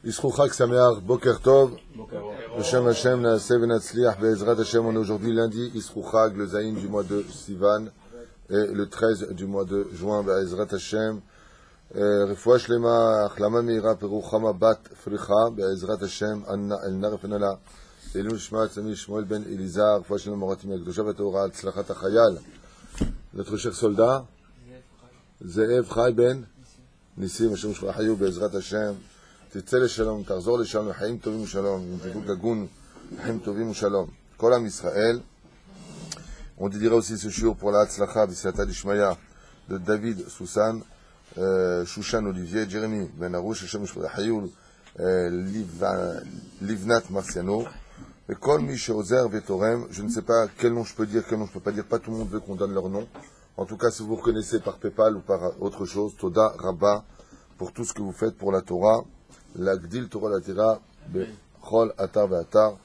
Yisroel Chag Sameach, Boker Tov, B'Shem Hashem, Naaseh V'Natzliach, Be'ezrat Hashem. On est aujourd'hui lundi, Yisroel Chag, le Zayin du mois de Sivan, et le 13 du mois de juin, Be'ezrat Hashem. Refoua Shlema, Achlama Meira, Peruchama Bat Fricha, Be'ezrat Hashem, Anna El Narefenala, Elul Shma, Tzami Shmuel Ben Elizar, Refoua Shlema Moratim Yagdosha, V'Torah, Tzlachat HaChayal, notre cher soldat, Ze'ev Chai Ben Nissim, Hashem Shua Hayu, Be'ezrat Hashem. תצא לשלום, תחזור לשלום, חיים טובים ושלום, עם גגון, חיים טובים ושלום. כל עם ישראל, on dédiera aussi ce jour pour la Hatzlacha, V'Siyata Dishmaya, de David Soussan, Shushan Olivier, Jérémy Ben Arouche, Hashem Shua Hayoul, Livnat Marciano, et Kol Mi Sheozer Vetorem, je ne sais pas quel nom je peux dire, quel nom je peux pas dire, pas tout le monde veut qu'on donne leur nom. En tout cas, si vous reconnaissez par PayPal ou par autre chose, Toda Rabba, pour tout ce que vous faites pour la Torah, la Gdil Torah la Tira, Bechol Atar Ve'atar.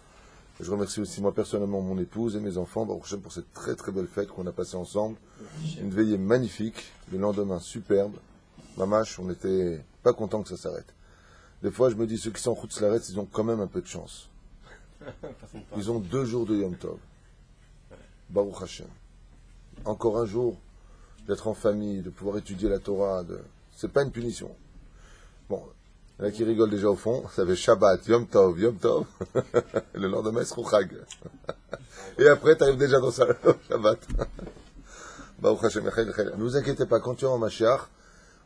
Je remercie aussi moi personnellement mon épouse et mes enfants Baruch Hashem pour cette très très belle fête qu'on a passée ensemble. Une veillée magnifique, le lendemain superbe. Mamash, on n'était pas content que ça s'arrête. Des fois je me dis ceux qui sont en route s'arrêtent, ils ont quand même un peu de chance. Ils ont 2 jours de Yom Tov. Baruch Hashem. Encore un jour d'être en famille, de pouvoir étudier la Torah. C'est pas une punition. Bon. Il y en a qui rigolent déjà au fond, ça fait Shabbat, Yom Tov, le lendemain c'est Chag. Et après tu arrives déjà dans Shabbat. Baruch Hashem, ne vous inquiétez pas, quand tu es en Mashiach,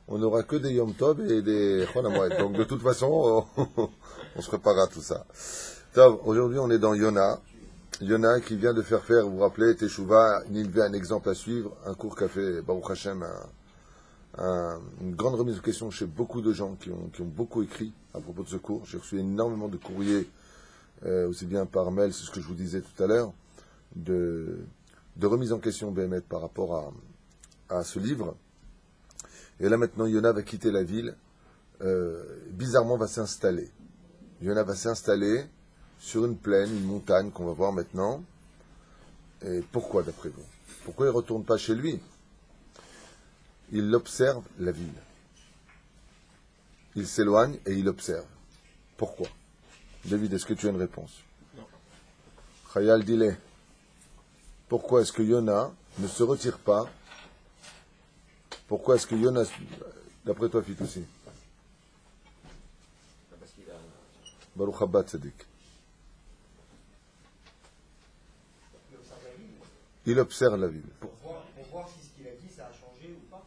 on n'aura que des Yom Tov et des Chonamoued. Donc de toute façon, on se prépare à tout ça. Tov, aujourd'hui on est dans Yona. Yona qui vient de faire, vous vous rappelez, Teshuvah, Nilvé, un exemple à suivre, un cours qu'a fait Baruch Hashem, une grande remise de questions chez beaucoup de gens qui ont beaucoup écrit à propos de ce cours. J'ai reçu énormément de courriers, aussi bien par mail, c'est ce que je vous disais tout à l'heure, de remise en question BMET par rapport à ce livre. Et là maintenant, Yona va quitter la ville, bizarrement va s'installer. Yona va s'installer sur une plaine, une montagne qu'on va voir maintenant. Et pourquoi d'après vous? Pourquoi il ne retourne pas chez lui? Il observe la ville. Il s'éloigne et il observe. Pourquoi? David, est-ce que tu as une réponse? Non. Khayal, dis-le. Pourquoi est-ce que Yona ne se retire pas? Pourquoi est-ce que Yona... D'après toi, Fit aussi. Parce qu'il a... Baruch Haba Tzadik. Il observe la ville. Pour voir si ce qu'il a dit, ça a changé ou pas?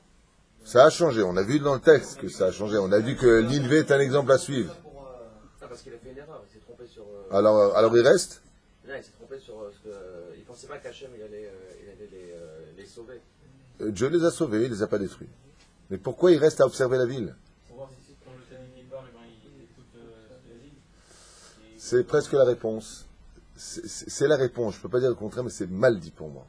Ça a changé, on a vu dans le texte que ça a changé. On a vu que l'Ilvé est un exemple à suivre. Parce qu'il a fait une erreur, il s'est trompé sur... Alors il reste? Non, il s'est trompé sur... il ne pensait pas qu'Hachem il allait les sauver. Dieu les a sauvés, il ne les a pas détruits. Mais pourquoi il reste à observer la ville? Pour voir si quand le Tanic il part, il écoute la ville. C'est presque la réponse. C'est la réponse, je ne peux pas dire le contraire, mais c'est mal dit pour moi.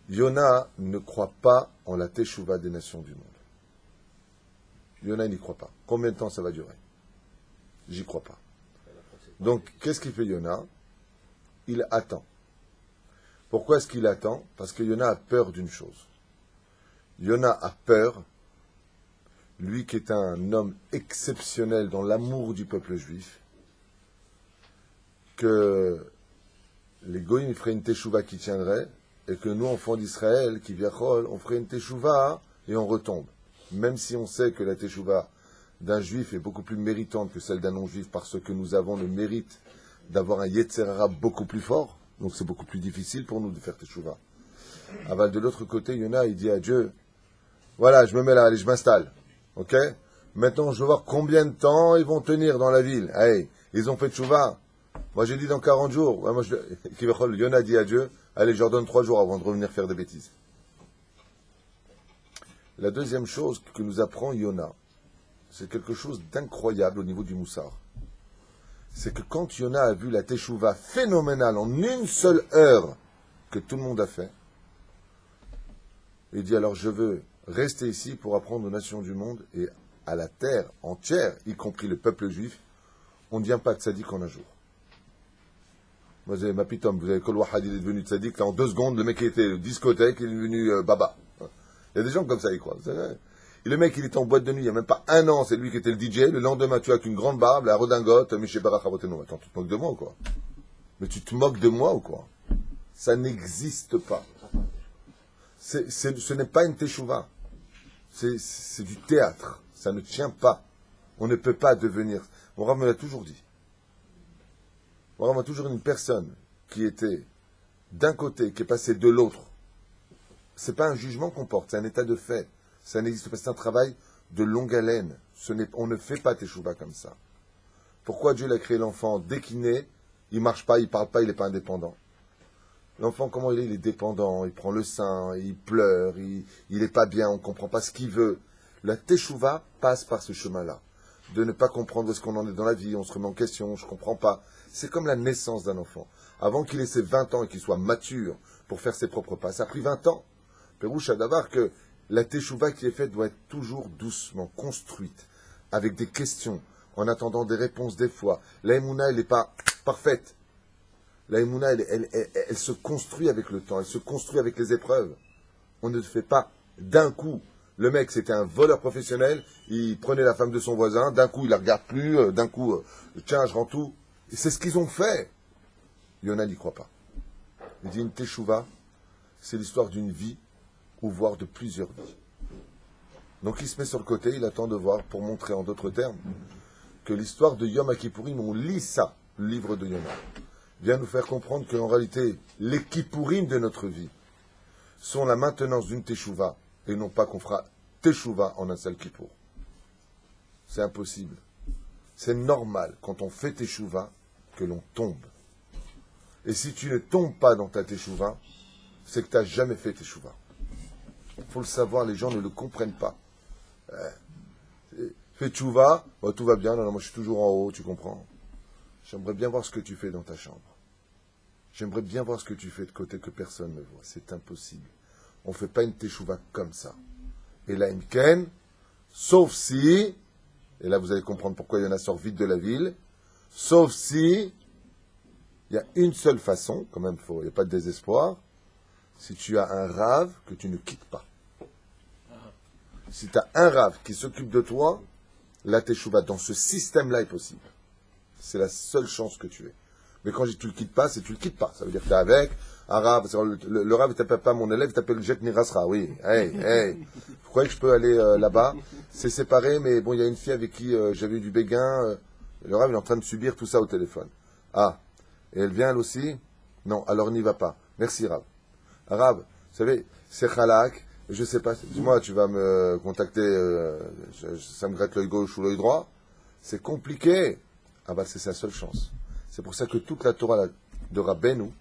Yona ne croit pas en la Teshuvah des nations du monde. Yona n'y croit pas. Combien de temps ça va durer? J'y crois pas. Donc, qu'est-ce qu'il fait Yona? Il attend. Pourquoi est-ce qu'il attend? Parce que Yona a peur d'une chose. Yona a peur, lui qui est un homme exceptionnel dans l'amour du peuple juif, que les Goïms feraient une Teshuvah qui tiendrait, et que nous, enfants d'Israël, qui viachol, on ferait une Teshuvah et on retombe. Même si on sait que la Teshuvah d'un juif est beaucoup plus méritante que celle d'un non-juif, parce que nous avons le mérite d'avoir un Yetzer Hara beaucoup plus fort, donc c'est beaucoup plus difficile pour nous de faire Teshuvah. Aval de l'autre côté, Yona, il dit à Dieu, voilà, je me mets là, allez, je m'installe. Ok? Maintenant, je veux voir combien de temps ils vont tenir dans la ville. Hey, ils ont fait Teshuvah. Moi, j'ai dit dans 40 jours. Ouais, Yona dit à Dieu, allez, je leur donne 3 jours avant de revenir faire des bêtises. La deuxième chose que nous apprend Yona, c'est quelque chose d'incroyable au niveau du Moussar. C'est que quand Yona a vu la Teshuvah phénoménale en une seule heure que tout le monde a fait, il dit alors je veux rester ici pour apprendre aux nations du monde et à la terre entière, y compris le peuple juif, on ne devient pas tzaddik en un jour. Moi, j'ai ma pitom, vous avez Kol Wahad, il est devenu tzaddik, là en 2 secondes, le mec qui était discothèque, il est devenu baba. Il y a des gens comme ça, ils croient. Le mec, il était en boîte de nuit il n'y a même pas un an, c'est lui qui était le DJ. Le lendemain, tu as qu'une grande barbe, la redingote, Michel Baracharoteno. Attends, tu te moques de moi ou quoi? Mais tu te moques de moi ou quoi? Ça n'existe pas. Ce n'est pas une teshuva. C'est du théâtre. Ça ne tient pas. On ne peut pas devenir. Mon Rav me l'a toujours dit. Mon Rav m'a toujours dit une personne qui était d'un côté, qui est passée de l'autre. C'est pas un jugement qu'on porte, c'est un état de fait. Ça n'existe pas. C'est un travail de longue haleine. On ne fait pas teshuva comme ça. Pourquoi Dieu l'a créé l'enfant? Dès qu'il naît, il marche pas, il parle pas, il n'est pas indépendant. L'enfant, comment il est? Il est dépendant, il prend le sein, il pleure, il n'est pas bien, on ne comprend pas ce qu'il veut. La teshuva passe par ce chemin-là. De ne pas comprendre où est-ce qu'on en est dans la vie, on se remet en question, je ne comprends pas. C'est comme la naissance d'un enfant. Avant qu'il ait ses 20 ans et qu'il soit mature pour faire ses propres pas, ça a pris 20 ans. Pérouche à d'avoir que la teshuva qui est faite doit être toujours doucement construite, avec des questions, en attendant des réponses des fois. La Emouna, elle n'est pas parfaite. La Emouna, elle se construit avec le temps, elle se construit avec les épreuves. On ne le fait pas d'un coup. Le mec, c'était un voleur professionnel, il prenait la femme de son voisin, d'un coup, il la regarde plus, d'un coup, tiens, je rends tout. Et c'est ce qu'ils ont fait. Yona n'y croit pas. Il dit une teshuva, c'est l'histoire d'une vie, ou voire de plusieurs vies. Donc il se met sur le côté, il attend de voir, pour montrer en d'autres termes, que l'histoire de Yom Kippourim, on lit ça, le livre de Yona, vient nous faire comprendre qu'en réalité, les Kippourim de notre vie sont la maintenance d'une teshuva, et non pas qu'on fera teshuva en un seul Kippour. C'est impossible. C'est normal, quand on fait teshuva, que l'on tombe. Et si tu ne tombes pas dans ta teshuva, c'est que tu n'as jamais fait teshuva. Il faut le savoir, les gens ne le comprennent pas. Fais teshuva, bah, tout va bien, non, moi je suis toujours en haut, tu comprends. J'aimerais bien voir ce que tu fais dans ta chambre. J'aimerais bien voir ce que tu fais de côté que personne ne voit. C'est impossible. On ne fait pas une teshuva comme ça. Et là, Imken, sauf si, et là vous allez comprendre pourquoi Yona sort vite de la ville, sauf si, il y a une seule façon, quand même, il n'y a pas de désespoir, si tu as un rave que tu ne quittes pas. Si tu as un rave qui s'occupe de toi, la teshuva dans ce système-là est possible. C'est la seule chance que tu aies. Mais quand je dis tu le quittes pas, c'est tu le quittes pas. Ça veut dire que tu es avec un rave. Le rave, il t'appelle pas mon élève, il t'appelle Jack Nirasra. Oui, hey. Vous croyez que je peux aller là-bas? C'est séparé, mais bon, il y a une fille avec qui j'avais eu du béguin. Le rave, il est en train de subir tout ça au téléphone. Ah, et elle vient elle aussi? Non, alors n'y va pas. Merci, Rav. Rav, vous savez, c'est Khalak, je sais pas, dis-moi, tu vas me contacter, ça me gratte l'œil gauche ou l'œil droit? C'est compliqué. Ah bah, c'est sa seule chance. C'est pour ça que toute la Torah de Rabbeinu,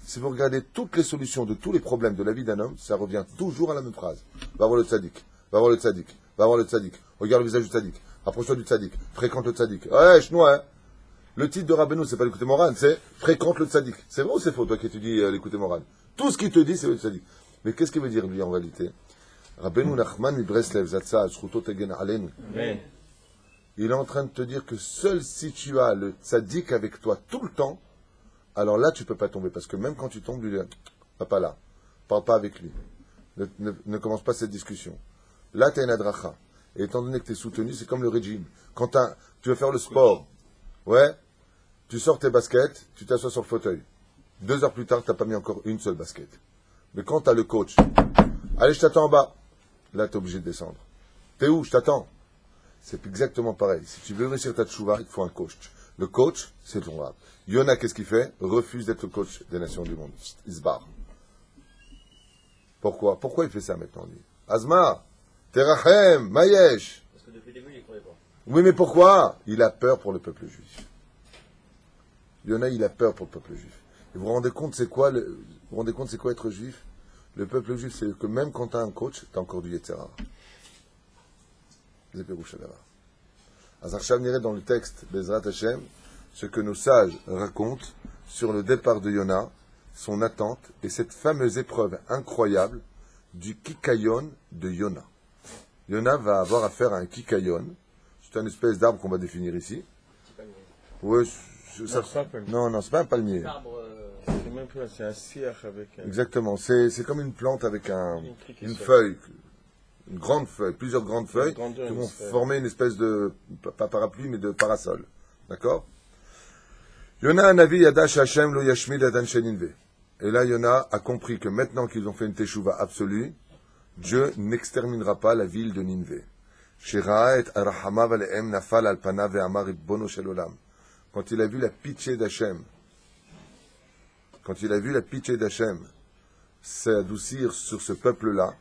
si vous regardez toutes les solutions de tous les problèmes de la vie d'un homme, ça revient toujours à la même phrase. Va voir le tzaddik, va voir le tzaddik, va voir le tzaddik, regarde le visage du tzaddik, approche-toi du tzaddik, fréquente le tzaddik. Ouais, chinois, hein. Le titre de Rabbeinu, c'est pas l'écouter Moran, c'est fréquente le tzaddik. C'est vrai ou c'est faux, toi qui étudies l'écouter Moran? Tout ce qu'il te dit, c'est le tzaddik. Mais qu'est-ce qu'il veut dire, lui, en réalité? Rabbeinu Nachman mi Breslev, Zatsa, Shruto Tegen Alen. Il est en train de te dire que seul si tu as le tzaddik avec toi tout le temps, alors là, tu ne peux pas tomber. Parce que même quand tu tombes, lui, va pas là. Parle pas avec lui. Ne commence pas cette discussion. Là, tu as une adracha. Et étant donné que tu es soutenu, c'est comme le régime. Quand tu veux faire le sport, ouais, tu sors tes baskets, tu t'assois sur le fauteuil. 2 heures plus tard, tu n'as pas mis encore une seule basket. Mais quand tu as le coach, allez, je t'attends en bas. Là, tu es obligé de descendre. T'es où? Je t'attends. C'est exactement pareil. Si tu veux réussir ta tchouva, il faut un coach. Le coach, c'est ton rab. Yona, qu'est-ce qu'il fait? Refuse d'être le coach des nations du monde. Il se barre. Pourquoi? Pourquoi il fait ça maintenant, lui? Azma, Terachem, Mayesh. Parce que depuis le début, il ne croyait pas. Oui, mais pourquoi? Il a peur pour le peuple juif. Yona, il a peur pour le peuple juif. Et vous vous rendez compte, c'est quoi être juif? Le peuple juif, c'est que même quand tu as un coach, tu as encore du Yetzirah. Azarchav n'irait dans le texte Bezrat Hashem ce que nos sages racontent sur le départ de Yona, son attente et cette fameuse épreuve incroyable du kikayon de Yona. Yona va avoir affaire à un kikayon, c'est une espèce d'arbre qu'on va définir ici. Oui, non, c'est pas un palmier. C'est même pas, c'est un cierge avec un... Exactement, c'est comme une plante avec une feuille. Une grande feuille, plusieurs grandes feuilles grandeur, qui une vont sphère. former une espèce de, pas parapluie, mais de parasol. D'accord? Yona Anavi Yadash Hashem lo yashmid adan sheninve. Et là, Yona a compris que maintenant qu'ils ont fait une teshuva absolue, Dieu n'exterminera pas la ville de Ninvé. Shira'a et arahamav alehem nafal al panav ve'amar ibbono shel olam. Quand il a vu la pitié d'Hachem, s'adoucir sur ce peuple-là,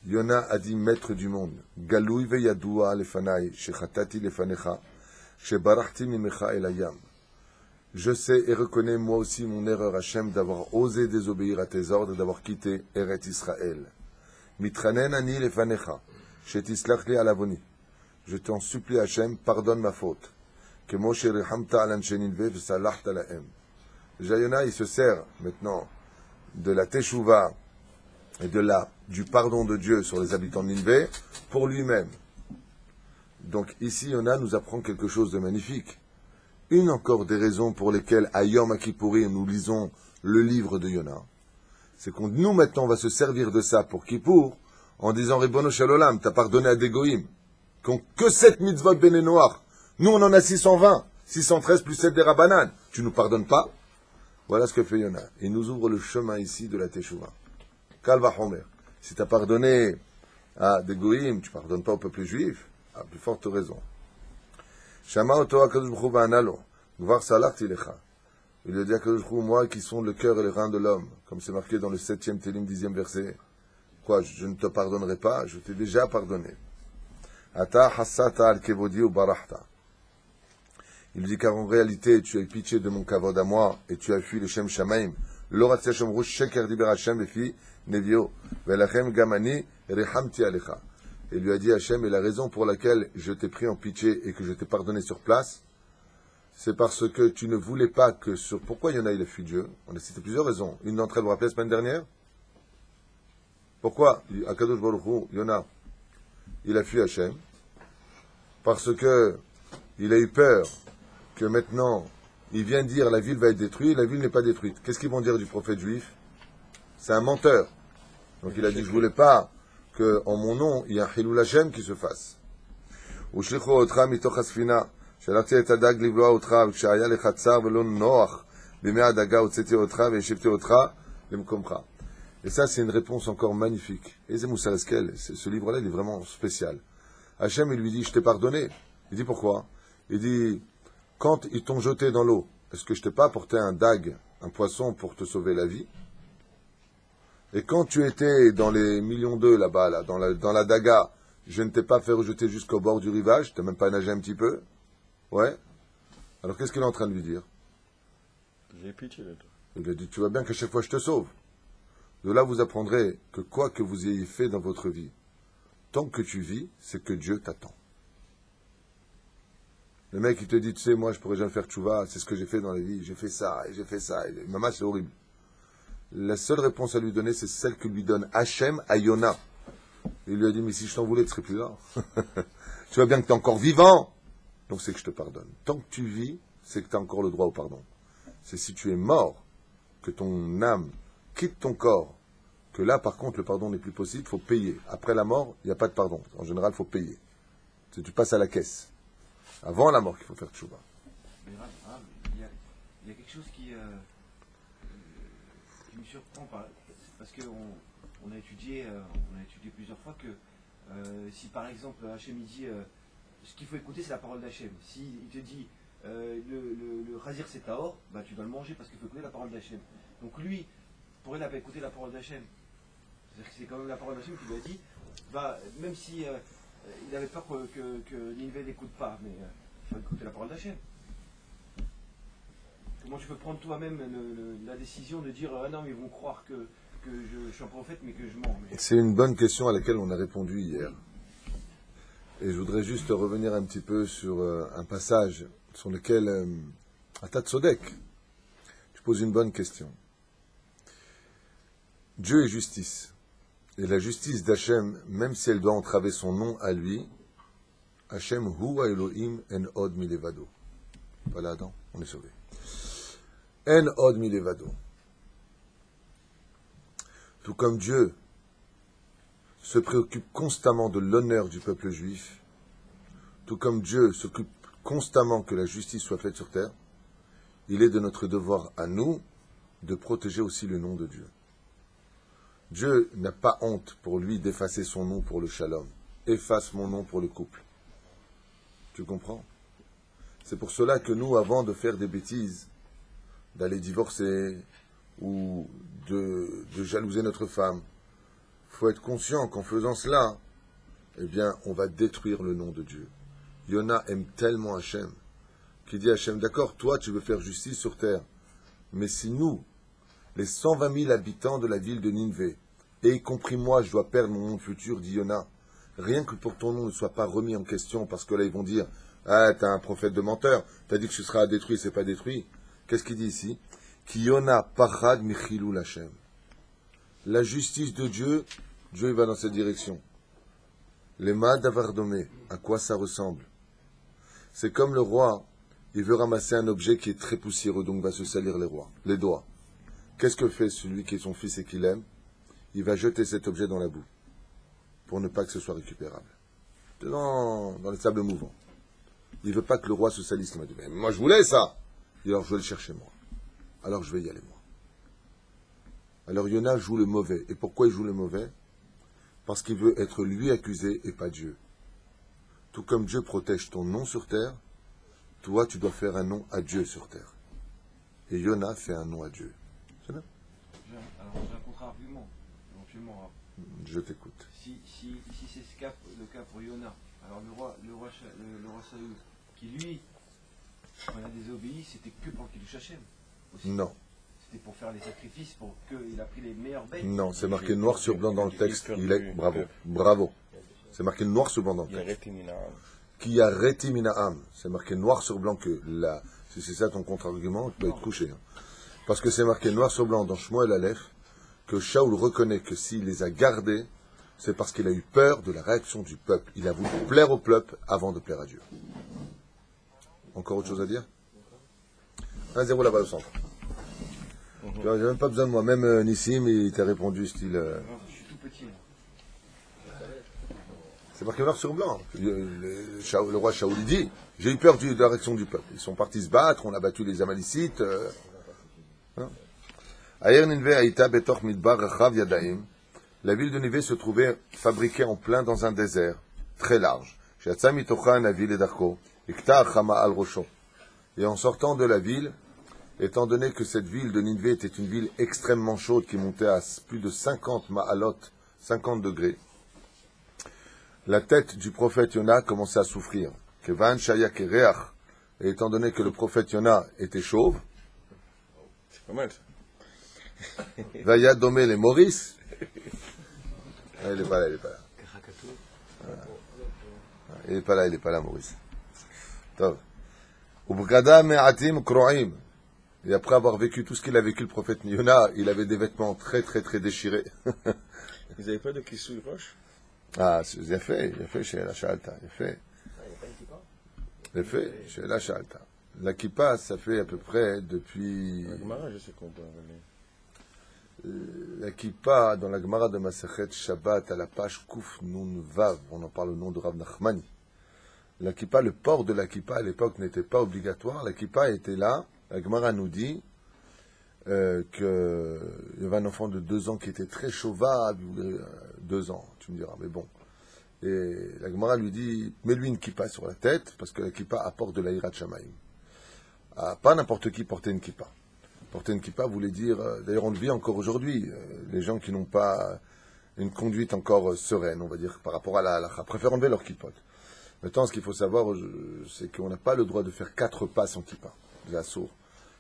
Yona a dit, maître du monde, Galoui ve'yadoua lefanai, shechatati lefanecha, shebarachti mimecha elayam. Je sais et reconnais moi aussi mon erreur, Hachem, d'avoir osé désobéir à tes ordres et d'avoir quitté Eret Israël. Mitranen ani lefanecha, shetislach li alavoni. Je t'en supplie, Hachem, pardonne ma faute. Que Moshe rehamta alan sheninve v'salachta lahem. Yona, il se sert maintenant de la teshuva et du pardon de Dieu sur les habitants de Ninvé pour lui-même. Donc ici, Yona nous apprend quelque chose de magnifique. Une encore des raisons pour lesquelles, à Yom Kippourim, nous lisons le livre de Yona, c'est qu'on nous maintenant on va se servir de ça pour Kippour, en disant Ribono Shel Olam, t'as pardonné à des goïms, qui ont que 7 mitzvot béné noirs. Nous on en a 620, 613 plus 7 des Rabbanan. Tu nous pardonnes pas? Voilà ce que fait Yona. Il nous ouvre le chemin ici de la Teshuvah. Kalva Homer. Si t'as pardonné à des goïms, tu pardonnes pas au peuple juif, à plus forte raison. Shama oto HaKadosh Baruch Hu va'analo, Gvar salachti lecha. Il lui a dit à HaKadosh Baruch Hu, moi qui sont le cœur et les reins de l'homme, comme c'est marqué dans le 7e Télim, 10e verset. Quoi, je ne te pardonnerai pas, je t'ai déjà pardonné. Ata hassata al kevodi u barachta. Il lui dit car en réalité, tu as eu pitié de mon kavod à moi, et tu as fui le Shem Shamaim. L'oratia shomru sheker diber Hashem befi nevio. Velachem gamani rehamti alecha. Et lui a dit Hachem, et la raison pour laquelle je t'ai pris en pitié et que je t'ai pardonné sur place, c'est parce que tu ne voulais pas que sur... Pourquoi Yona il a fui Dieu? On a cité plusieurs raisons. Une d'entre elles, vous vous rappelez la semaine dernière? Pourquoi HaKadosh Baruch Hu, Yona, il a fui Hachem? Parce que il a eu peur que maintenant, il vient dire la ville va être détruite, et la ville n'est pas détruite. Qu'est-ce qu'ils vont dire du prophète juif? C'est un menteur. Donc il a dit, je voulais pas que, en mon nom, il y a un Hilul Hashem qui se fasse. Ushlichu otra mitoch hasfina, shalachti et hadag livloa otra, v'kshaya lechatzar v'lo noach, b'mei hadaga otzeti otra, v'yeshivti otra, lemkomcha. Et ça, c'est une réponse encore magnifique. Et c'est Moussa Eskel, ce livre-là, il est vraiment spécial. Hachem, il lui dit, je t'ai pardonné. Il dit, pourquoi? Il dit, quand ils t'ont jeté dans l'eau, est-ce que je t'ai pas apporté un dag, un poisson pour te sauver la vie? Et quand tu étais dans les millions d'œufs là-bas, là, dans la daga, je ne t'ai pas fait rejeter jusqu'au bord du rivage, tu n'as même pas nagé un petit peu? Ouais. Alors qu'est-ce qu'il est en train de lui dire? J'ai pitié de toi. Il a dit, tu vois bien qu'à chaque fois je te sauve. De là, vous apprendrez que quoi que vous ayez fait dans votre vie, tant que tu vis, c'est que Dieu t'attend. Le mec, il te dit, tu sais, moi, je pourrais jamais faire tchouva, c'est ce que j'ai fait dans la vie, j'ai fait ça, et j'ai fait ça, et maman, c'est horrible. La seule réponse à lui donner, c'est celle que lui donne Hachem à Yona. Il lui a dit, mais si je t'en voulais, tu serais plus là. Tu vois bien que tu es encore vivant, donc c'est que je te pardonne. Tant que tu vis, c'est que tu as encore le droit au pardon. C'est si tu es mort, que ton âme quitte ton corps, que là, par contre, le pardon n'est plus possible, il faut payer. Après la mort, il n'y a pas de pardon. En général, il faut payer. C'est tu passes à la caisse. Avant la mort qu'il faut faire tchouva. Mais il y a quelque chose qui me surprend parce qu'on a étudié plusieurs fois que si par exemple Hachem il dit ce qu'il faut écouter c'est la parole d'Hachem. S'il te dit le razir c'est tahor, bah tu dois le manger parce qu'il faut écouter la parole d'Hachem. Donc lui, pour il n'a pas écouté la parole d'Hachem. C'est-à-dire que c'est quand même la parole d'Hachem qui lui a dit, même si il avait peur que Ninvé n'écoute pas, mais il faut écouter la parole d'Hachem. Comment tu peux prendre toi-même la décision de dire ah non mais ils vont croire que je suis un prophète mais que je mens. C'est une bonne question à laquelle on a répondu hier. Et je voudrais juste revenir un petit peu sur un passage sur lequel Atat Sodek, tu poses une bonne question. Dieu est justice. Et la justice d'Hachem, même si elle doit entraver son nom à lui, Hachem huwa Elohim en od milevado. Voilà, Adam, on est sauvé. En od milevado. Tout comme Dieu se préoccupe constamment de l'honneur du peuple juif, tout comme Dieu s'occupe constamment que la justice soit faite sur terre, il est de notre devoir à nous de protéger aussi le nom de Dieu. Dieu n'a pas honte pour lui d'effacer son nom pour le shalom. Efface mon nom pour le couple. Tu comprends? C'est pour cela que nous, avant de faire des bêtises, d'aller divorcer ou de jalouser notre femme, il faut être conscient qu'en faisant cela, eh bien, on va détruire le nom de Dieu. Yona aime tellement Hachem qu'il dit à Hachem, d'accord, toi tu veux faire justice sur terre, mais si nous, les 120 000 habitants de la ville de Ninvé, et y compris moi, je dois perdre mon nom futur, dit Yona, rien que pour ton nom ne soit pas remis en question, parce que là ils vont dire, ah, t'es un prophète de menteur, t'as dit que tu seras détruit, c'est pas détruit. Qu'est-ce qu'il dit ici? Ki Yona parad michilul Hachem. La justice de Dieu, Dieu il va dans cette direction. Les mâts d'avardomé, à quoi ça ressemble? C'est comme le roi, il veut ramasser un objet qui est très poussiéreux, donc va se salir les doigts. Qu'est-ce que fait celui qui est son fils et qui l'aime? Il va jeter cet objet dans la boue, pour ne pas que ce soit récupérable. Dans les sables mouvants. Il ne veut pas que le roi se salisse. Il m'a dit, mais moi je voulais ça. Et alors je vais le chercher moi. Alors je vais y aller moi. Alors Yona joue le mauvais. Et pourquoi il joue le mauvais? Parce qu'il veut être lui accusé et pas Dieu. Tout comme Dieu protège ton nom sur terre, toi tu dois faire un nom à Dieu sur terre. Et Yona fait un nom à Dieu. C'est bien? Alors j'ai un contre-argument, éventuellement. Je t'écoute. Si c'est le cas pour Yona, alors le roi Saül, qui lui, quand il a désobéi, c'était que pour qu'il touche Hachem. Aussi. Non. C'était pour faire les sacrifices, pour qu'il a pris les meilleures bêtes. Non, c'est marqué noir sur blanc dans le texte. Il est bravo. C'est marqué noir sur blanc dans le texte. Qui a rétiminaam. C'est marqué noir sur blanc que là. Si c'est ça ton contre-argument, tu peux être couché. Hein. Parce que c'est marqué noir sur blanc dans Shmuel Aleph que Shaoul reconnaît que s'il les a gardés, c'est parce qu'il a eu peur de la réaction du peuple. Il a voulu plaire au peuple avant de plaire à Dieu. Encore autre chose à dire? 1-0 là-bas au centre. Tu n'as même pas besoin de moi. Même Nissim, il t'a répondu style... Je suis tout petit. C'est marqué noir sur blanc. Le roi Shaoul dit, j'ai eu peur de la réaction du peuple. Ils sont partis se battre, on a battu les Amalicites. Ayer Ninvé Haïta Betoch Midbar Rachav Yadaim. La ville de Ninvé se trouvait fabriquée en plein dans un désert, très large. Shatsa Mitocha Navi Ledarko, Ikta Chama Al Rosho. Et en sortant de la ville, étant donné que cette ville de Ninvé était une ville extrêmement chaude qui montait à plus de 50 ma'alot, 50 degrés, la tête du prophète Yona commençait à souffrir. Kevan Shaya Kereach, et étant donné que le prophète Yona était chauve, C'est pas mal ça. Vaya Domé les Maurice. Ah, il n'est pas là. Il n'est pas là, Maurice. Tov. Ubgada me'atim kro'im. Et après avoir vécu tout ce qu'il a vécu, le prophète Yona, il avait des vêtements très, très, très déchirés. Vous n'avez pas de Kissouille Roche? Ah, il a fait chez la Shalta. Il a fait chez la Shalta. La kippa, ça fait à peu près depuis... La Gemara, je sais qu'on peut en revenir. La kippa, dans la Gemara de Masachet Shabbat, à la page Kouf Nun Vav, on en parle au nom de Rav Nachmani. La kippa, le port de la kippa à l'époque n'était pas obligatoire. La kippa était là. La Gemara nous dit qu'il y avait un enfant de 2 ans qui était très chauvard, 2 ans, tu me diras, mais bon. Et la Gemara lui dit, mets-lui une kippa sur la tête, parce que la kippa apporte de l'aïrat shamaïm. Ah, pas n'importe qui portait une kippa. Porter une kippa voulait dire, d'ailleurs on le vit encore aujourd'hui, les gens qui n'ont pas une conduite encore sereine, on va dire, par rapport à la halakha, préfèrent enlever leur kippote. Maintenant, ce qu'il faut savoir, c'est qu'on n'a pas le droit de faire 4 pas sans kippa. C'est assourd.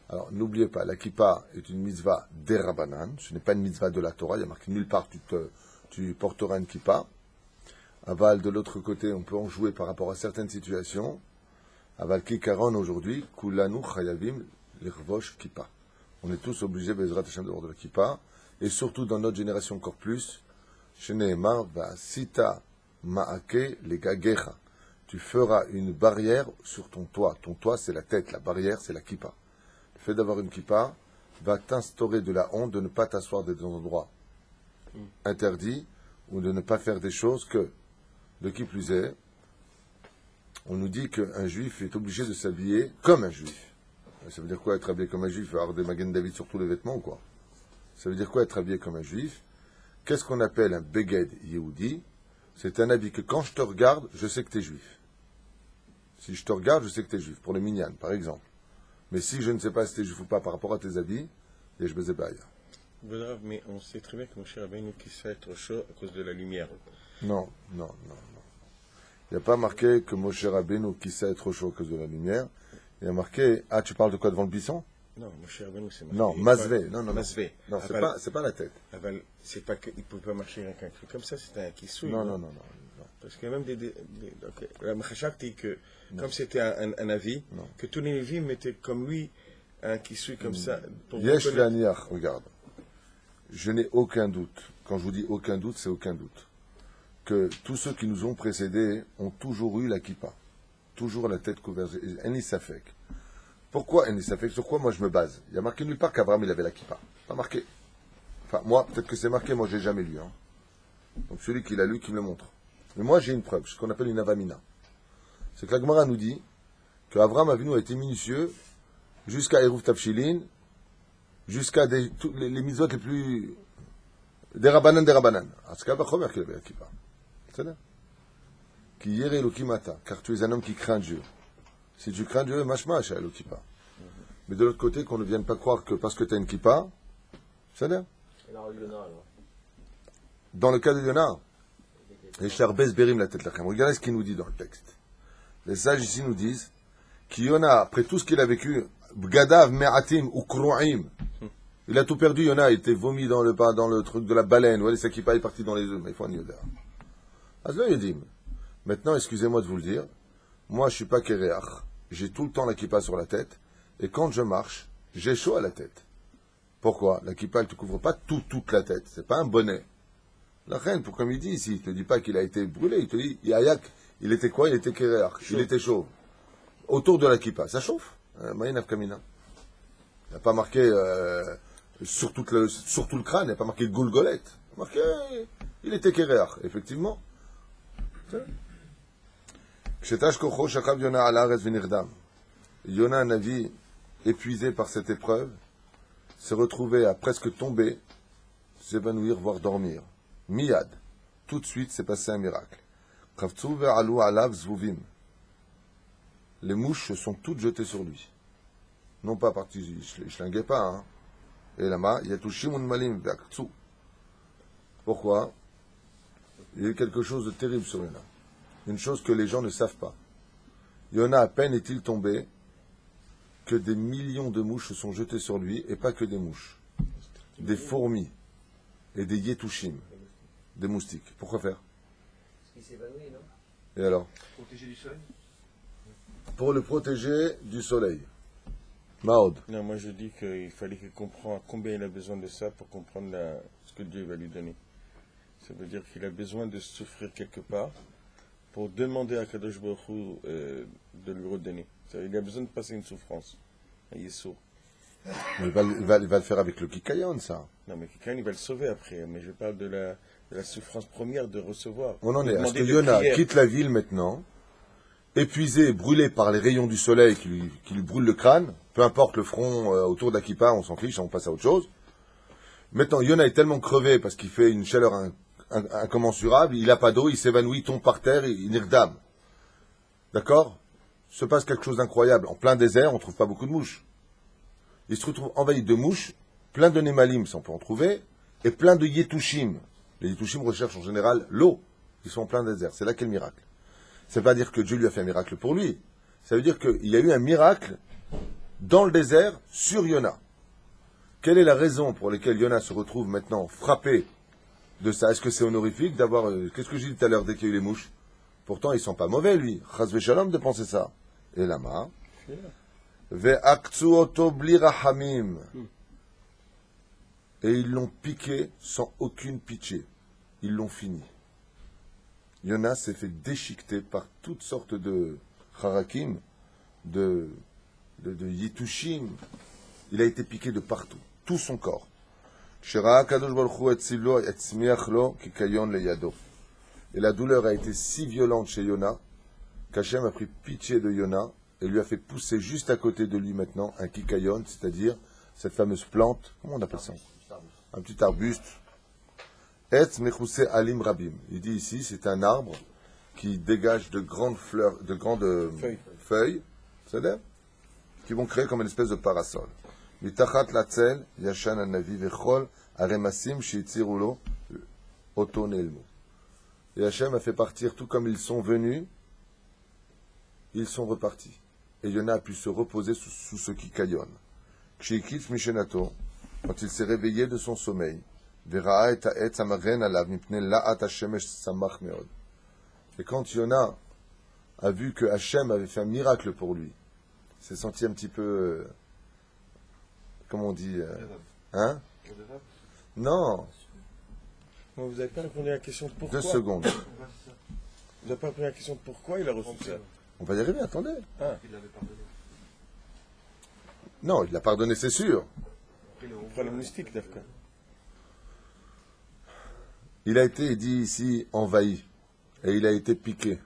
Alors, n'oubliez pas, la kippa est une mitzvah d'Erabanan, ce n'est pas une mitzvah de la Torah, il y a marqué nulle part tu porteras une kippa. Aval, de l'autre côté, on peut en jouer par rapport à certaines situations. Aval kikaron aujourd'hui, kulanu chayavim l'irvosh kippa. On est tous obligés, Bezrat Hashem, de voir de la kippa, et surtout dans notre génération encore plus, Shneemar va sita ma'ake le gagecha. Tu feras une barrière sur ton toit. Ton toit, c'est la tête, la barrière, c'est la kippa. Le fait d'avoir une kippa va t'instaurer de la honte de ne pas t'asseoir dans des endroits interdits ou de ne pas faire des choses que, de qui plus est, on nous dit qu'un juif est obligé de s'habiller comme un juif. Ça veut dire quoi être habillé comme un juif? Avoir des Magen David sur tous les vêtements ou quoi? Ça veut dire quoi être habillé comme un juif? Qu'est-ce qu'on appelle un beged Yehudi? C'est un habit que quand je te regarde, je sais que tu es juif. Si je te regarde, je sais que tu es juif. Pour le minyan, par exemple. Mais si je ne sais pas si tu es juif ou pas par rapport à tes habits, je me zébaille. Mais on sait très bien que Moshe Rabbeinu qui sait être chaud à cause de la lumière. Non. Il n'y a pas marqué que Moshe Rabbeinu qui sait être chaud à cause de la lumière. Il y a marqué, tu parles de quoi devant le buisson? Non, Moshe Rabbeinu c'est marqué. Non, Masvé. Non. Masvé. Non, c'est pas la tête. C'est pas qu'il ne pouvait pas marcher avec un truc comme ça, c'était un kissouille. Non. Parce qu'il y a même donc, la Machachak dit que, comme c'était un avis, que tous les Lévim mettaient comme lui un kissouille comme ça. Yesh Laniach, regarde. Je n'ai aucun doute. Quand je vous dis aucun doute, c'est aucun doute. Que tous ceux qui nous ont précédés ont toujours eu la kippa. Toujours la tête couverte. Eni Safek. Pourquoi Eni Safek? Sur quoi moi je me base? Il y a marqué nulle part qu'Abraham il avait la kippa. Pas marqué. Enfin, moi, peut-être que c'est marqué, moi j'ai jamais lu. Hein. Donc celui qui l'a lu, qui me le montre. Mais moi j'ai une preuve, ce qu'on appelle une avamina. C'est que la Gemara nous dit qu'Abraham Avinu a été minutieux jusqu'à Eruv Tafshilin, jusqu'à les mitzvot les plus... des rabanan. Ah, c'est quand même qu'il avait la kippa. C'est là. Qui yere Elokimata, car tu es un homme qui craint Dieu. Si tu crains Dieu, mashma chez Elokipa. Mais de l'autre côté, qu'on ne vienne pas croire que parce que tu as une kippa, c'est là. Dans le cas de Yonah, les charbes berim la tête la crème. Regardez ce qu'il nous dit dans le texte. Les sages ici nous disent qu'Yonah, après tout ce qu'il a vécu, Bgadav, Me'atim ou Krou'im, il a tout perdu, Yonah, il était vomi dans le truc de la baleine, ou sa kippa est partie dans les œufs, mais il faut un yoda. Azlo Yodim. Maintenant, excusez-moi de vous le dire, moi je suis pas kéréach, j'ai tout le temps la kippa sur la tête, et quand je marche, j'ai chaud à la tête. Pourquoi? La kippa, elle ne te couvre pas toute la tête, c'est pas un bonnet. La reine, pour comme il dit ici, il ne te dit pas qu'il a été brûlé, il te dit, Yayak, il était quoi? Il était kéréach, il était chaud. Autour de la kippa, ça chauffe. Maïnaf Kamina. Il n'y a pas marqué sur tout le crâne, il n'y a pas marqué Goulgolette. Il y a marqué, il était kéréach, effectivement. Yona, un avis épuisé par cette épreuve, s'est retrouvé à presque tomber, s'évanouir, voire dormir. Miyad. Tout de suite, s'est passé un miracle. Les mouches se sont toutes jetées sur lui. Non pas parties, je ne schlinguais pas, hein. Et là-bas, il y a tout shimun malim ve'aktsu. Pourquoi? Il y a eu quelque chose de terrible sur Yona. Une chose que les gens ne savent pas. Yona, à peine est-il tombé, que des millions de mouches se sont jetées sur lui, et pas que des mouches. Des fourmis et des yetushim, des moustiques. Pourquoi faire? Parce qu'il s'évanouit, non? Et alors? Protéger du soleil. Pour le protéger du soleil. Maud. Non, moi je dis qu'il fallait qu'il comprenne combien il a besoin de ça pour comprendre ce que Dieu va lui donner. Ça veut dire qu'il a besoin de souffrir quelque part pour demander à Kadosh Baruch Hu de lui redonner. Il a besoin de passer une souffrance. Il est sourd. Il va le faire avec le kikayon, ça. Non, mais quelqu'un, il va le sauver après. Mais je parle de la souffrance première de recevoir. On en est. Est-ce que Demander de Yona prière. quitte la ville maintenant, épuisé, brûlé par les rayons du soleil qui lui brûlent le crâne, peu importe le front autour d'Akipa, on s'en fiche, on passe à autre chose. Maintenant, Yona est tellement crevé parce qu'il fait une chaleur incommensurable, il n'a pas d'eau, il s'évanouit, il tombe par terre, il nirdame. D'accord? Se passe quelque chose d'incroyable. En plein désert, on ne trouve pas beaucoup de mouches. Il se retrouve envahi de mouches, plein de némalim, si on peut en trouver, et plein de yetushim. Les yetushim recherchent en général l'eau. Ils sont en plein désert. C'est là qu'est le miracle. Ça ne veut pas dire que Dieu lui a fait un miracle pour lui. Ça veut dire qu'il y a eu un miracle dans le désert sur Yona. Quelle est la raison pour laquelle Yona se retrouve maintenant frappé de ça? Est-ce que c'est honorifique d'avoir... qu'est-ce que j'ai dit tout à l'heure dès qu'il y a eu les mouches? Pourtant, ils ne sont pas mauvais, lui. Chas v'shalom de penser ça. Et là-bas... Ve'aktsu oto bli rahamim. Et ils l'ont piqué sans aucune pitié. Ils l'ont fini. Yona s'est fait déchiqueter par toutes sortes de harakim, de yitushim. Il a été piqué de partout, tout son corps. כשראה הקדוש ברוך הוא הצמיח לו כקיון לידו. Et la douleur a été si violente chez Yona qu'Hachem a pris pitié de Yona et lui a fait pousser juste à côté de lui maintenant un kikayon, c'est-à-dire cette fameuse plante, comment on appelle ça? Un petit arbuste. Etz mechoussé alim rabim. Il dit ici, c'est un arbre qui dégage de grandes fleurs, de grandes feuilles, c'est-à-dire qui vont créer comme une espèce de parasol. Mitachat latzel yashan anavi vechol aremasim sheitziru lo oto neilmu. Et Hachem a fait partir tout comme ils sont venus, ils sont repartis. Et Yona a pu se reposer sous ce qui caillonne. Kshikif mishenato, quand il s'est réveillé de son sommeil, Vera'a et ha'etz hamagen alav mipnei la'at hashemesh samach meod. Et quand Yona a vu que Hachem avait fait un miracle pour lui, il s'est senti un petit peu, comment on dit, hein? Non. Vous n'avez pas répondu à la question de pourquoi. 2 secondes. Vous n'avez pas répondu à la question de pourquoi il a reçu ça. On va y arriver, attendez. Ah. Non, il l'a pardonné, c'est sûr. On prend le moustique, d'accord. Il a été, dit ici, envahi. Et il a été piqué.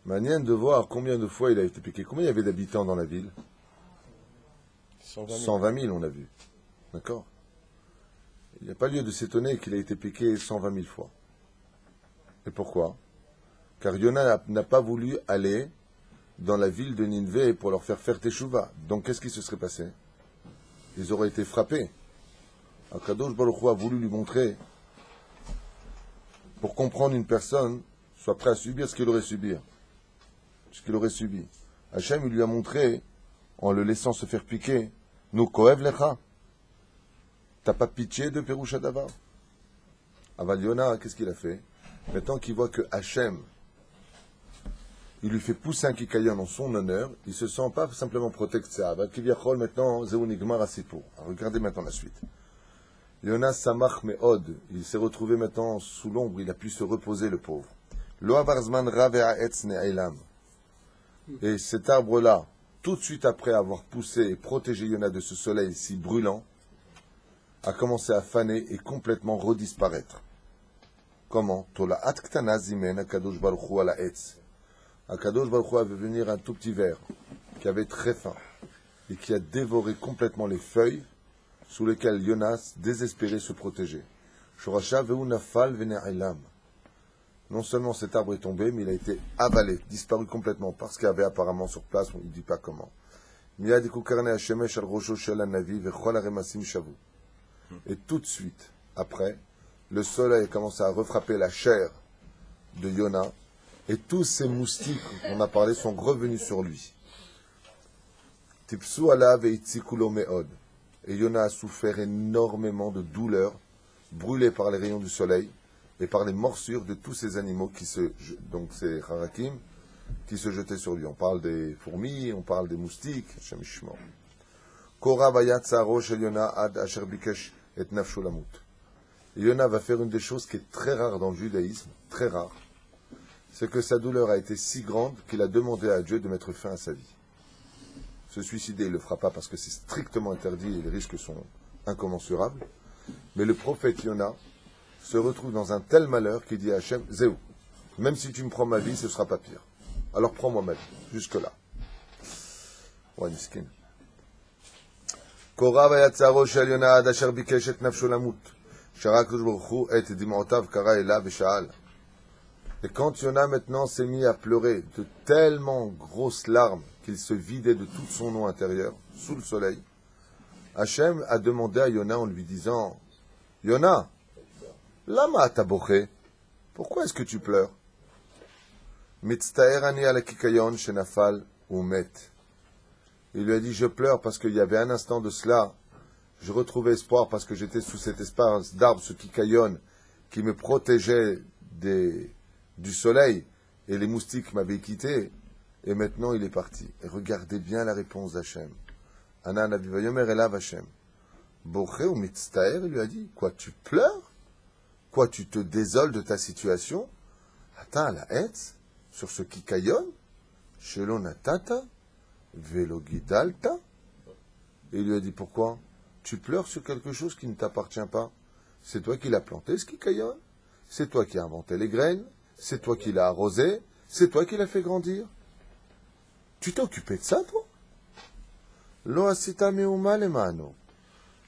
Manière de voir combien de fois il a été piqué. Combien il y avait d'habitants dans la ville? 120 000, on a vu. D'accord? Il n'y a pas lieu de s'étonner qu'il a été piqué 120 000 fois. Et pourquoi? Car Yona n'a pas voulu aller dans la ville de Ninvé pour leur faire teshuva. Donc qu'est-ce qui se serait passé? Ils auraient été frappés. Akadosh Baruch Hu a voulu lui montrer, pour comprendre une personne, soit prêt à subir ce qu'il aurait subi. Hachem, il lui a montré, en le laissant se faire piquer, nous koev lecha. T'as pas pitié de Perusha Davar? Aval Yona, qu'est-ce qu'il a fait? Maintenant qu'il voit que Hachem, il lui fait pousser un kikayon en son honneur, il se sent pas simplement protecté. Aval Kivyachol, maintenant, Zeu Nigmar Asipur. Regardez maintenant la suite. Yona Samach Meod, il s'est retrouvé maintenant sous l'ombre, il a pu se reposer, le pauvre. Lo avarzman Rav Ha'etz Ne'elam. Et cet arbre-là, tout de suite après avoir poussé et protégé Yona de ce soleil si brûlant, a commencé à faner et complètement redisparaître. Comment? Tola'at ktana zimen Akadosh Baruch Hu ala etz. Akadosh Baruch Hu avait venir un tout petit ver qui avait très faim et qui a dévoré complètement les feuilles sous lesquelles Yonas, désespéré, se protégeait. Shorasha ve'u nafal ve'ne'elam. Non seulement cet arbre est tombé, mais il a été avalé, disparu complètement, parce qu'il y avait apparemment sur place, on ne dit pas comment. Miyad ikukarne hashemesh al rosho shel hanavi ve'chol haremasim shavu. Et tout de suite, après, le soleil a commencé à refrapper la chair de Yona, et tous ces moustiques dont on a parlé sont revenus sur lui. Tipsu alav ve'itzikulo me'od. Et Yona a souffert énormément de douleur, brûlé par les rayons du soleil, et par les morsures de tous ces animaux donc ces harakim, qui se jetaient sur lui. On parle des fourmis, on parle des moustiques, Hashem Yishmor. Kora vayat tsaro shel Yona ad asher bikesh et nafsho lamut. Yona va faire une des choses qui est très rare dans le judaïsme, très rare, c'est que sa douleur a été si grande qu'il a demandé à Dieu de mettre fin à sa vie. Se suicider, il ne le fera pas parce que c'est strictement interdit et les risques sont incommensurables. Mais le prophète Yona se retrouve dans un tel malheur qu'il dit à Hachem, Zéou, même si tu me prends ma vie, ce ne sera pas pire. Alors prends-moi ma vie, jusque-là. Ouais, miskin. Kora vayatzaro shel Yona ad asher bikesh et nafsho lamut. Sharak Baruch Hu et dim'otav kara elav v'sha'al. Et quand Yona maintenant s'est mis à pleurer de tellement grosses larmes qu'il se vidait de tout son eau intérieure, sous le soleil, Hachem a demandé à Yona en lui disant, Yona, lama ata boché? Pourquoi est-ce que tu pleures? Mitztaer ani ala kikayon shenafal umet. Il lui a dit, je pleure parce qu'il y avait un instant de cela, je retrouvais espoir parce que j'étais sous cet espace d'arbre, ce kikayon, qui me protégeait du soleil, et les moustiques m'avaient quitté, et maintenant il est parti. Et regardez bien la réponse d'Hachem. Anan avivayomer elav Hachem. Boché ou mitztaer, il lui a dit, quoi, tu pleures? Quoi, tu te désoles de ta situation? Attends, la hetz, sur ce kikayon, shelo natata, velo gidalta. Et il lui a dit, pourquoi? Tu pleures sur quelque chose qui ne t'appartient pas. C'est toi qui l'as planté, ce qui caillonne. C'est toi qui as inventé les graines. C'est toi qui l'as arrosé. C'est toi qui l'as fait grandir. Tu t'es occupé de ça, toi? Lo asita meuma lemano.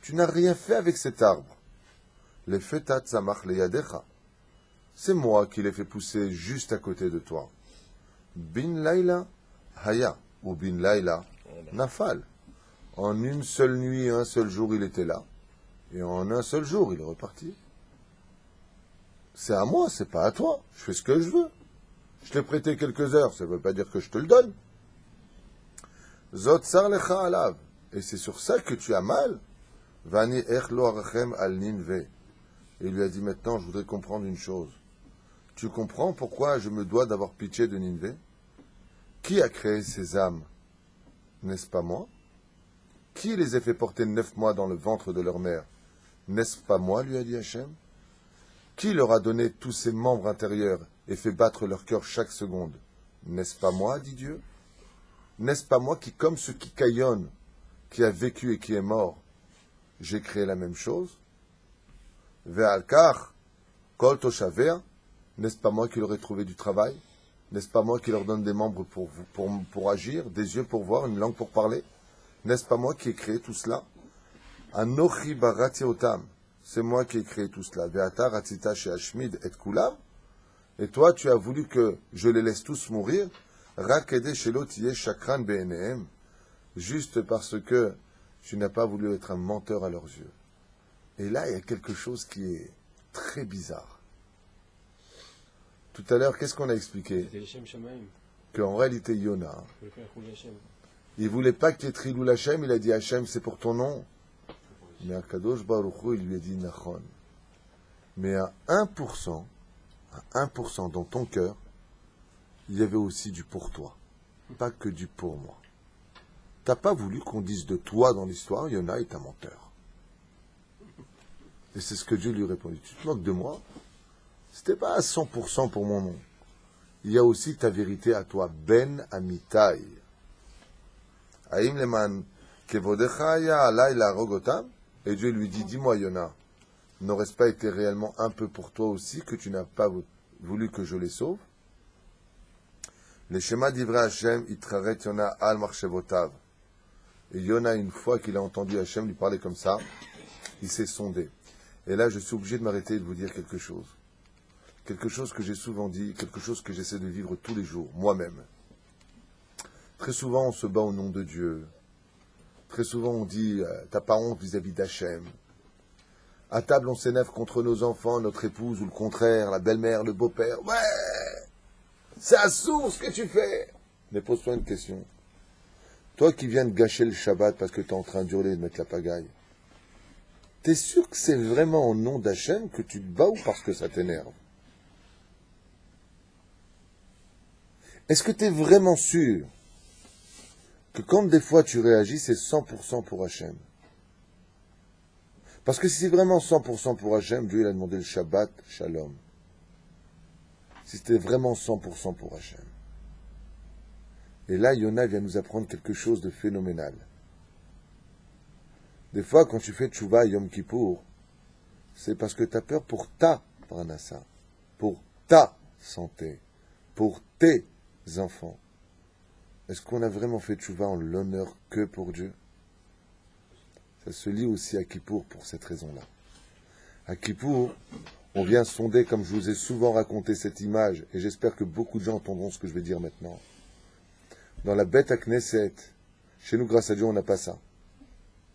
Tu n'as rien fait avec cet arbre. Le fetat samach leyadecha. C'est moi qui l'ai fait pousser juste à côté de toi. Bin laila haya ou bin laila nafal. En une seule nuit et un seul jour, il était là. Et en un seul jour, il est reparti. C'est à moi, c'est pas à toi. Je fais ce que je veux. Je t'ai prêté quelques heures, ça ne veut pas dire que je te le donne. Zot sar lecha alav. Et c'est sur ça que tu as mal. Vani ech lo arachem al ninve. Et il lui a dit, maintenant, je voudrais comprendre une chose. Tu comprends pourquoi je me dois d'avoir pitié de Ninvé? Qui a créé ces âmes? N'est-ce pas moi? Qui les a fait porter 9 mois dans le ventre de leur mère? N'est-ce pas moi, lui a dit Hachem? Qui leur a donné tous ces membres intérieurs et fait battre leur cœur chaque seconde? N'est-ce pas moi, dit Dieu? N'est-ce pas moi qui, comme ce qui caillonne, qui a vécu et qui est mort, j'ai créé la même chose? Ve'alkar, kol toshavea, n'est-ce pas moi qui leur ai trouvé du travail? N'est-ce pas moi qui leur donne des membres pour agir, des yeux pour voir, une langue pour parler? N'est-ce pas moi qui ai créé tout cela? Anochi barati otam, c'est moi qui ai créé tout cela. Ve'ata ratzita she'ashmid et kulam, et toi tu as voulu que je les laisse tous mourir, rak ede shelo tiye shakran be'enehem, juste parce que tu n'as pas voulu être un menteur à leurs yeux. Et là, il y a quelque chose qui est très bizarre. Tout à l'heure, qu'est-ce qu'on a expliqué? Qu'en réalité, Yona, il ne voulait pas qu'il y ait Trilou Hachem, il a dit Hachem, c'est pour ton nom. Mais Akadosh Baruch Hu, il lui a dit Nachon. Mais à 1% dans ton cœur, il y avait aussi du pour toi, pas que du pour moi. T'as pas voulu qu'on dise de toi dans l'histoire, Yona est un menteur. Et c'est ce que Dieu lui répondit. Tu te moques de moi? C'était pas à 100% pour mon nom. Il y a aussi ta vérité à toi. Ben Amitai. Aïm leman kevodecha ya alay la rogotam. Et Dieu lui dit, dis-moi Yona, n'aurait-ce pas été réellement un peu pour toi aussi que tu n'as pas voulu que je les sauve? Les schémas d'Ivra Hashem, itraret Yona al marchevotav. Et Yona, une fois qu'il a entendu Hashem lui parler comme ça, il s'est sondé. Et là, je suis obligé de m'arrêter et de vous dire quelque chose. Quelque chose que j'ai souvent dit, quelque chose que j'essaie de vivre tous les jours, moi-même. Très souvent, on se bat au nom de Dieu. Très souvent, on dit « t'as pas honte vis-à-vis d'Hachem ». À table, on s'énerve contre nos enfants, notre épouse, ou le contraire, la belle-mère, le beau-père. « Ouais, c'est assourd ce que tu fais !» Mais pose-toi une question. Toi qui viens de gâcher le Shabbat parce que tu es en train d'hurler et de mettre la pagaille, t'es sûr que c'est vraiment au nom d'Hachem que tu te bats ou parce que ça t'énerve? Est-ce que tu es vraiment sûr que quand des fois tu réagis, c'est 100% pour Hachem? Parce que si c'est vraiment 100% pour Hachem, Dieu il a demandé le Shabbat, Shalom. Si c'était vraiment 100% pour Hachem. Et là, Yona vient nous apprendre quelque chose de phénoménal. Des fois, quand tu fais Tchouva Yom Kippour, c'est parce que tu as peur pour ta Parnassa, pour ta santé, pour tes enfants. Est-ce qu'on a vraiment fait Tchouva en l'honneur que pour Dieu? Ça se lie aussi à Kippour pour cette raison-là. À Kippour, on vient sonder, comme je vous ai souvent raconté cette image, et j'espère que beaucoup de gens entendront ce que je vais dire maintenant. Dans la bête à Knesset, chez nous, grâce à Dieu, on n'a pas ça.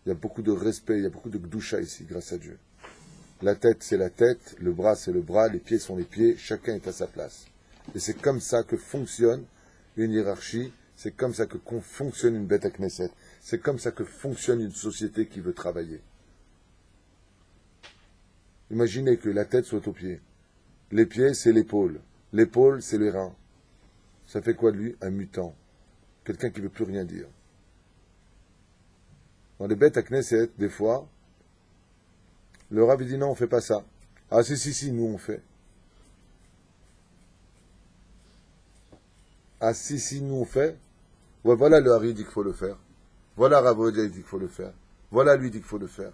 Il y a beaucoup de respect, il y a beaucoup de gdoucha ici, grâce à Dieu. La tête, c'est la tête, le bras, c'est le bras, les pieds sont les pieds, chacun est à sa place. Et c'est comme ça que fonctionne une hiérarchie, c'est comme ça que fonctionne une bête à Knesset, c'est comme ça que fonctionne une société qui veut travailler. Imaginez que la tête soit aux pieds. Les pieds, c'est l'épaule. L'épaule, c'est les reins. Ça fait quoi de lui? Un mutant. Quelqu'un qui ne veut plus rien dire. Dans les bêtes à Knesset, des fois, le Rav dit non, on ne fait pas ça. Ah si, nous on fait. Ah si, nous on fait. Ouais, voilà le Hari dit qu'il faut le faire. Voilà Rav Odia dit qu'il faut le faire. Voilà, lui dit qu'il faut le faire.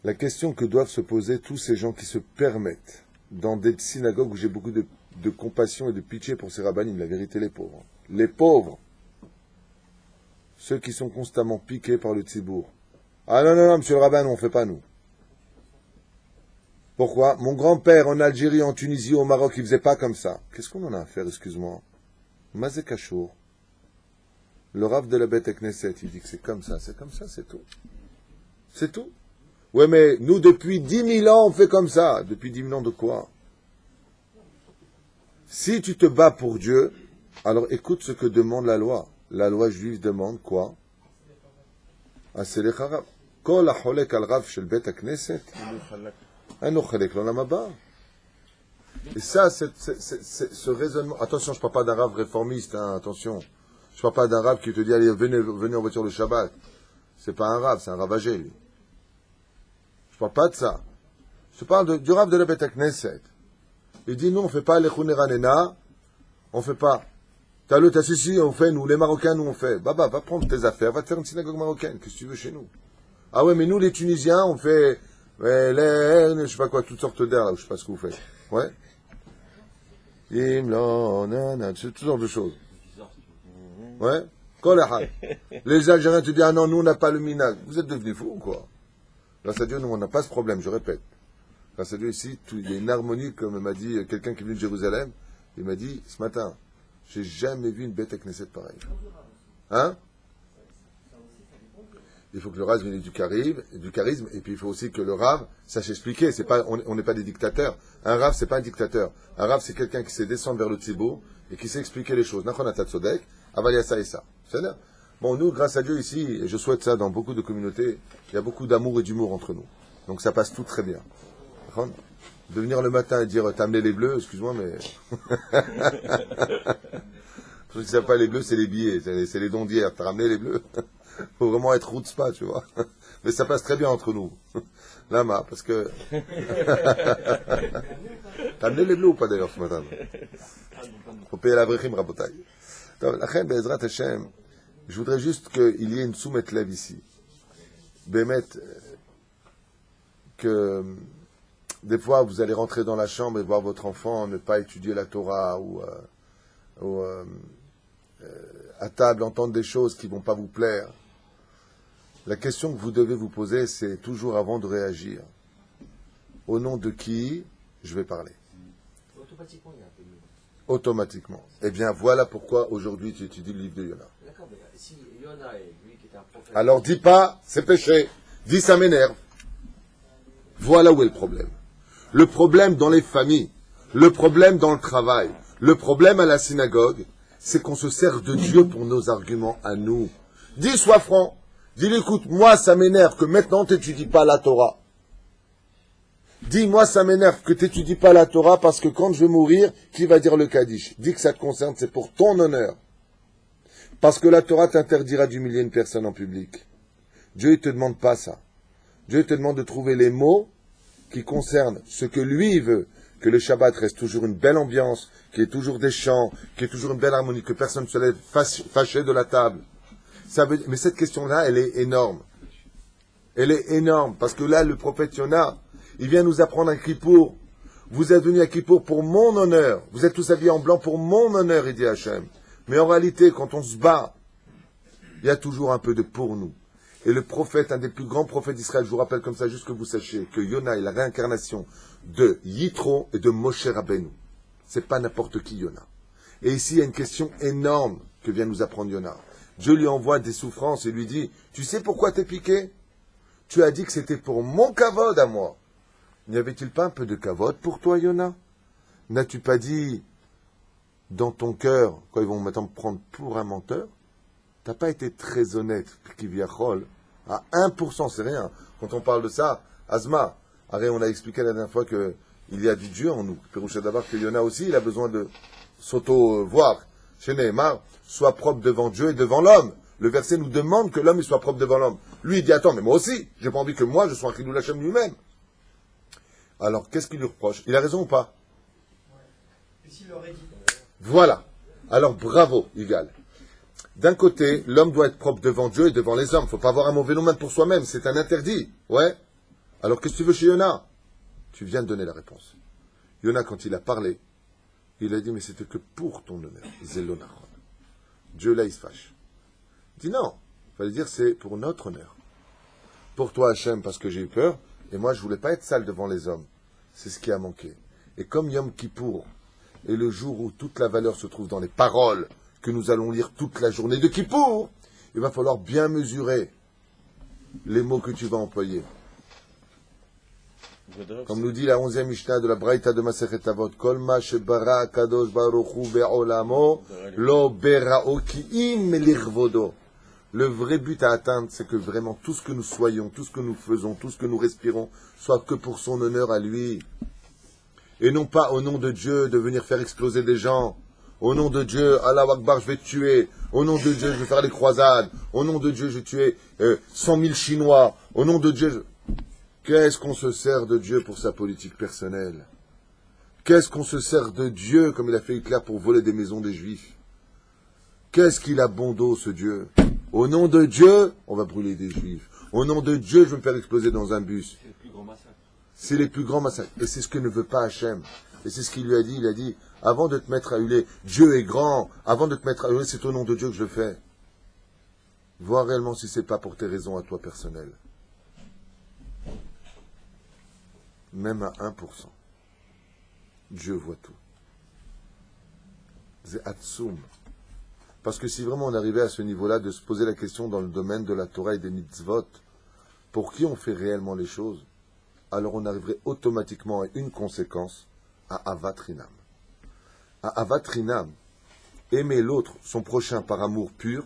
La question que doivent se poser tous ces gens qui se permettent, dans des synagogues où j'ai beaucoup de compassion et de pitié pour ces rabbinim, la vérité, les pauvres. Les pauvres, ceux qui sont constamment piqués par le tzibour. Ah non, non, non, monsieur le rabbin, non, on ne fait pas nous. Pourquoi? Mon grand-père en Algérie, en Tunisie, au Maroc, il faisait pas comme ça. Qu'est-ce qu'on en a à faire, excuse-moi? Mazé Kachour. Le Rav de la Beth Knesset, il dit que c'est comme ça, c'est tout. C'est tout. Ouais, mais nous, depuis 10 000 ans, on fait comme ça. Depuis 10 000 ans de quoi? Si tu te bats pour Dieu, alors écoute ce que demande la loi. La loi juive demande quoi? Aselech harav. Kol hacholek al rav shel Bet Knesset. Et ça, ce raisonnement... Attention, je ne parle pas d'un rave réformiste, hein, attention. Je ne parle pas d'un rave qui te dit, allez, venez en voiture le Shabbat. C'est pas un rave, c'est un ravagé, lui. Je ne parle pas de ça. Je parle du rave de la Beth Knesset. Il dit, nous, on ne fait pas les Khuneranena, on ne fait pas. T'as si, on fait, nous, les Marocains, nous, on fait. Baba, va prendre tes affaires, va te faire une synagogue marocaine, qu'est-ce que tu veux chez nous? Ah ouais, mais nous, les Tunisiens, on fait... je sais pas quoi, toutes sortes d'air, là, je sais pas ce que vous faites. Ouais. C'est toutes sortes de choses. Ouais. Les Algériens te disent, ah non, nous, on n'a pas le minag. Vous êtes devenus fous ou quoi? Grâce à Dieu, nous, on n'a pas ce problème, je répète. Grâce à Dieu, ici, il y a une harmonie, comme m'a dit quelqu'un qui est venu de Jérusalem. Il m'a dit, ce matin, j'ai jamais vu une bête Knesset pareille. Hein? Il faut que le Rav ait du charisme, et puis il faut aussi que le Rav sache expliquer. C'est pas, on n'est pas des dictateurs. Un Rav, c'est pas un dictateur. Un Rav, c'est quelqu'un qui sait descendre vers le Tzibour et qui sait expliquer les choses. Nachon atat sodek, aval ya ça et ça. C'est-à-dire, bon, nous, grâce à Dieu ici, et je souhaite ça dans beaucoup de communautés, il y a beaucoup d'amour et d'humour entre nous. Donc ça passe tout très bien. De venir le matin et dire, t'as amené les bleus, excuse-moi, mais... Pour ceux qui ne savent pas, les bleus, c'est les billets, c'est les dons d'hier. T'as ramené les bleus? Faut vraiment être route-spa, tu vois. Mais ça passe très bien entre nous. Lama, parce que... T'as amené les bleus ou pas d'ailleurs ce matin? Faut payer la brechim, rabotaï. La reine Bezrat Hashem, je voudrais juste qu'il y ait une soumettre lève ici. Bémet, que des fois vous allez rentrer dans la chambre et voir votre enfant ne pas étudier la Torah ou à table entendre des choses qui ne vont pas vous plaire. La question que vous devez vous poser, c'est toujours avant de réagir. Au nom de qui je vais parler? Automatiquement, il y a un peu mieux. Automatiquement. Eh bien, voilà pourquoi aujourd'hui tu étudies le livre de Yona. D'accord, mais si Yona est lui qui était un prophète... Alors dis pas, c'est péché. Dis, ça m'énerve. Voilà où est le problème. Le problème dans les familles, le problème dans le travail, le problème à la synagogue, c'est qu'on se sert de Dieu pour nos arguments à nous. Dis, sois franc. Dis-lui, écoute, moi, ça m'énerve que maintenant, tu n'étudies pas la Torah. Dis-moi, ça m'énerve que tu n'étudies pas la Torah parce que quand je vais mourir, qui va dire le Kaddish? Dis que ça te concerne, c'est pour ton honneur. Parce que la Torah t'interdira d'humilier une personne en public. Dieu ne te demande pas ça. Dieu te demande de trouver les mots qui concernent ce que lui veut. Que le Shabbat reste toujours une belle ambiance, qu'il y ait toujours des chants, qu'il y ait toujours une belle harmonie, que personne ne se lève fâché de la table. Mais cette question-là, elle est énorme. Elle est énorme, parce que là, le prophète Yona, il vient nous apprendre un Kippour. Vous êtes venus à Kippour pour mon honneur. Vous êtes tous habillés en blanc pour mon honneur, il dit Hachem. Mais en réalité, quand on se bat, il y a toujours un peu de pour nous. Et le prophète, un des plus grands prophètes d'Israël, je vous rappelle comme ça, juste que vous sachiez, que Yona est la réincarnation de Yitro et de Moshe Rabbeinu. C'est pas n'importe qui Yona. Et ici, il y a une question énorme que vient nous apprendre Yona. Dieu lui envoie des souffrances et lui dit, tu sais pourquoi t'es piqué? Tu as dit que c'était pour mon kavod à moi. N'y avait-il pas un peu de kavod pour toi, Yona? N'as-tu pas dit dans ton cœur, quand ils vont maintenant me prendre pour un menteur, t'as pas été très honnête, Kiviachol, à 1%, c'est rien. Quand on parle de ça, Azma, arrête, on a expliqué la dernière fois qu'il y a du Dieu en nous. Péroucha d'abord que Yona aussi, il a besoin de s'auto-voir. Chez Nehemar, sois propre devant Dieu et devant l'homme. Le verset nous demande que l'homme il soit propre devant l'homme. Lui, il dit, attends, mais moi aussi, j'ai pas envie que moi, je sois un Chilou Lachem lui-même. Alors, qu'est-ce qu'il lui reproche? Il a raison ou pas? Et s'il l'aurait dit? Voilà. Alors, bravo, Yigal. D'un côté, l'homme doit être propre devant Dieu et devant les hommes. Il ne faut pas avoir un mauvais nom même pour soi-même. C'est un interdit. Ouais. Alors qu'est-ce que tu veux chez Yona? Tu viens de donner la réponse. Yona, quand il a parlé, il a dit, mais c'était que pour ton honneur. Zelonachon. Dieu là, il se fâche. Il dit non. Il fallait dire, c'est pour notre honneur. Pour toi, Hachem, parce que j'ai eu peur. Et moi, je voulais pas être sale devant les hommes. C'est ce qui a manqué. Et comme Yom Kippour est le jour où toute la valeur se trouve dans les paroles que nous allons lire toute la journée de Kippour, il va falloir bien mesurer les mots que tu vas employer. Comme nous dit la 11e Mishnah de la Braïta de Masechet Avot, Kol ma shebara kadosh baruch hu be'olamo lo bera'o ki'im lirvodo. Le vrai but à atteindre, c'est que vraiment tout ce que nous soyons, tout ce que nous faisons, tout ce que nous respirons, soit que pour son honneur à lui. Et non pas au nom de Dieu de venir faire exploser des gens. Au nom de Dieu, Allah Akbar, je vais te tuer. Au nom de Dieu, je vais faire les croisades. Au nom de Dieu, je vais tuer 100 000 Chinois. Au nom de Dieu, qu'est-ce qu'on se sert de Dieu pour sa politique personnelle? Qu'est-ce qu'on se sert de Dieu, comme il a fait Hitler, pour voler des maisons des Juifs? Qu'est-ce qu'il a bon dos, ce Dieu? Au nom de Dieu, on va brûler des Juifs. Au nom de Dieu, je vais me faire exploser dans un bus. C'est le plus grand massacre. C'est les plus grands massacres. Et c'est ce que ne veut pas Hachem. Et c'est ce qu'il lui a dit. Il a dit, avant de te mettre à hurler, Dieu est grand. Avant de te mettre à hurler, c'est au nom de Dieu que je le fais. Vois réellement si c'est pas pour tes raisons à toi personnelles. Même à 1%. Dieu voit tout. C'est Hatsoum. Parce que si vraiment on arrivait à ce niveau-là de se poser la question dans le domaine de la Torah et des mitzvot, pour qui on fait réellement les choses, alors on arriverait automatiquement à une conséquence, à Avat Rinam. À Avat Rinam, aimer l'autre, son prochain par amour pur,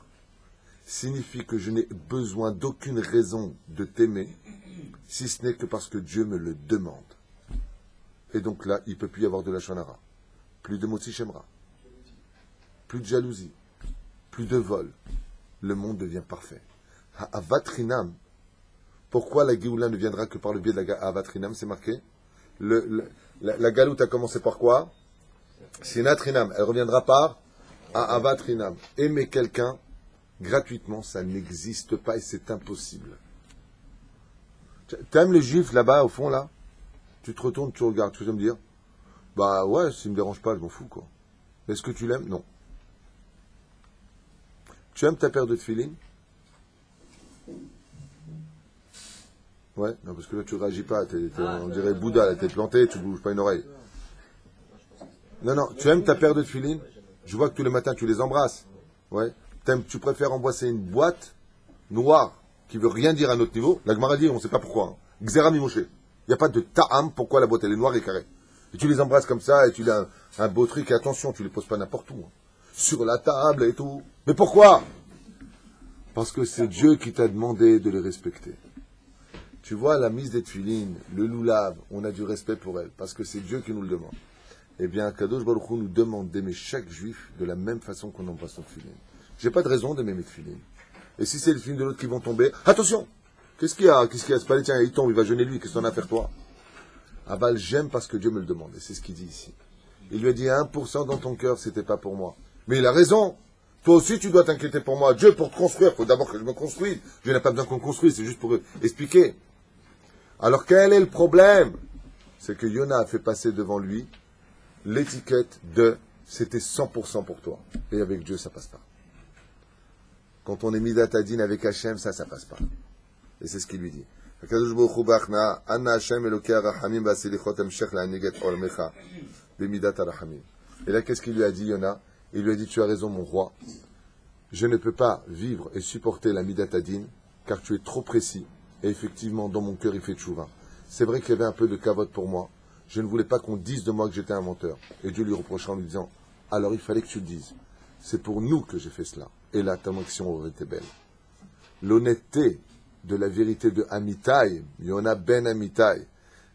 signifie que je n'ai besoin d'aucune raison de t'aimer, si ce n'est que parce que Dieu me le demande. Et donc là, il ne peut plus y avoir de la shonara, plus de motzi shemra, plus de jalousie, plus de vol. Le monde devient parfait. À Avat Rinam, pourquoi la Géoula ne viendra que par le biais de la Avat Rinam, c'est marqué. La galoute a commencé par quoi? Sinat Rinam. Elle reviendra par Avat Rinam. Aimer quelqu'un gratuitement, ça n'existe pas et c'est impossible. T'aimes les juifs là-bas, au fond, là? Tu te retournes, tu regardes, tu veux me dire? Bah ouais, ça ne me dérange pas, je m'en fous, quoi. Est-ce que tu l'aimes? Non. Tu aimes ta paire de tefilines? Ouais, non, parce que là, tu ne réagis pas. On dirait Bouddha, là, t'es planté, tu ne bouges pas une oreille. Non, tu aimes ta paire de tefilines? Je vois que tous les matins, tu les embrasses. Ouais. Tu préfères embrasser une boîte noire qui veut rien dire à notre niveau? La Gemara dit, on ne sait pas pourquoi. Xera Mimoshe. Il n'y a pas de ta'am, pourquoi la boîte, elle est noire et carrée. Et tu les embrasses comme ça, et tu as un beau truc, et attention, tu ne les poses pas n'importe où. Hein. Sur la table et tout. Mais pourquoi? Parce que c'est Dieu qui t'a demandé de les respecter. Tu vois, la mise des tefilines, le loulav, on a du respect pour elle, parce que c'est Dieu qui nous le demande. Eh bien, Kadosh Baruch Hu nous demande d'aimer chaque juif de la même façon qu'on embrasse son tefilin. J'ai pas de raison d'aimer mes tefilines. Et si c'est les tefilines de l'autre qui vont tomber, attention! Qu'est-ce qu'il y a? C'est pas les tiens, il tombe, il va jeûner lui, qu'est-ce qu'on a à faire toi? Aval, j'aime parce que Dieu me le demande, et c'est ce qu'il dit ici. Il lui a dit 1% dans ton cœur, c'était pas pour moi. Mais il a raison! Toi aussi, tu dois t'inquiéter pour moi. Dieu, pour te construire, il faut d'abord que je me construise. Dieu n'a pas besoin qu'on construise, c'est juste pour expliquer. Alors, quel est le problème? C'est que Yona a fait passer devant lui l'étiquette de c'était 100% pour toi. Et avec Dieu, ça passe pas. Quand on est Midat Adin avec Hachem, ça passe pas. Et c'est ce qu'il lui dit. Et là, qu'est-ce qu'il lui a dit, Yona? Il lui a dit, tu as raison, mon roi. Je ne peux pas vivre et supporter la Midat Adin, car tu es trop précis. Et effectivement, dans mon cœur, il fait tchouva. C'est vrai qu'il y avait un peu de cavote pour moi. Je ne voulais pas qu'on dise de moi que j'étais un menteur. Et Dieu lui reprochera en lui disant, alors il fallait que tu le dises. C'est pour nous que j'ai fait cela. Et là, ta action aurait été belle. L'honnêteté de la vérité de Amitai, Yona ben Amitai,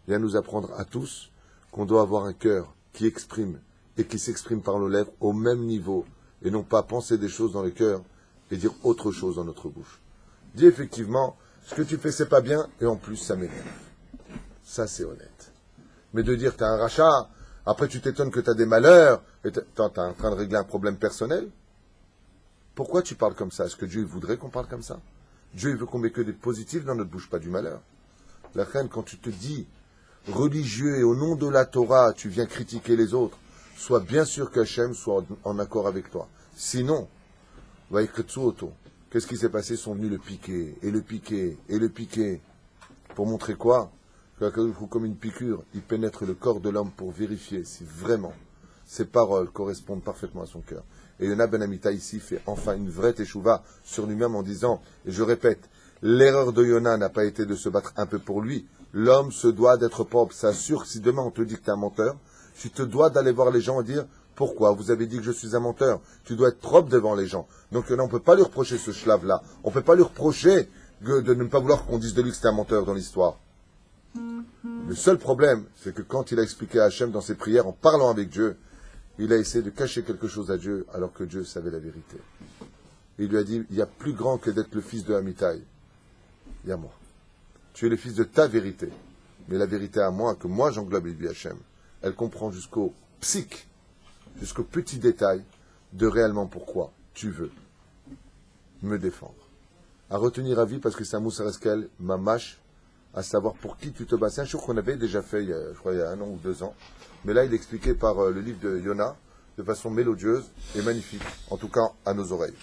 vient nous apprendre à tous qu'on doit avoir un cœur qui exprime et qui s'exprime par nos lèvres au même niveau, et non pas penser des choses dans le cœur et dire autre chose dans notre bouche. Dis effectivement, ce que tu fais c'est pas bien, et en plus ça m'énerve. Ça c'est honnête. Mais de dire t'as un rachat, après tu t'étonnes que t'as des malheurs, et t'es en train de régler un problème personnel, Pourquoi tu parles comme ça? Est-ce que Dieu voudrait qu'on parle comme ça? Dieu il veut qu'on mette que des positifs dans notre bouche, pas du malheur. La reine, quand tu te dis religieux et au nom de la Torah, tu viens critiquer les autres, sois bien sûr qu'Hachem soit en accord avec toi. Sinon, qu'est-ce qui s'est passé? Ils sont venus le piquer, et le piquer, et le piquer. Pour montrer quoi? Comme une piqûre, il pénètre le corps de l'homme pour vérifier si vraiment ses paroles correspondent parfaitement à son cœur. Et Yona Ben Amitai ici fait enfin une vraie teshuva sur lui-même en disant, et je répète, l'erreur de Yona n'a pas été de se battre un peu pour lui. L'homme se doit d'être propre. Ça assure que si demain on te dit que tu es un menteur, tu te dois d'aller voir les gens et dire, pourquoi vous avez dit que je suis un menteur? Tu dois être propre devant les gens. Donc Yona, on ne peut pas lui reprocher ce schlave-là. On ne peut pas lui reprocher de ne pas vouloir qu'on dise de lui que c'est un menteur dans l'histoire. Le seul problème, c'est que quand il a expliqué à Hachem dans ses prières, en parlant avec Dieu, il a essayé de cacher quelque chose à Dieu, alors que Dieu savait la vérité. Il lui a dit, il y a plus grand que d'être le fils de Amitai. Il y a moi. Tu es le fils de ta vérité. Mais la vérité à moi, que moi j'englobe, il dit Hachem, elle comprend jusqu'au psych, jusqu'au petit détail de réellement pourquoi tu veux me défendre. À retenir à vie, parce que c'est un Moussareskel, mamash, à savoir pour qui tu te bats. C'est un jour qu'on avait déjà fait, je crois, il y a 1 an ou 2 ans. Mais là, il est expliqué par le livre de Yona, de façon mélodieuse et magnifique, en tout cas à nos oreilles.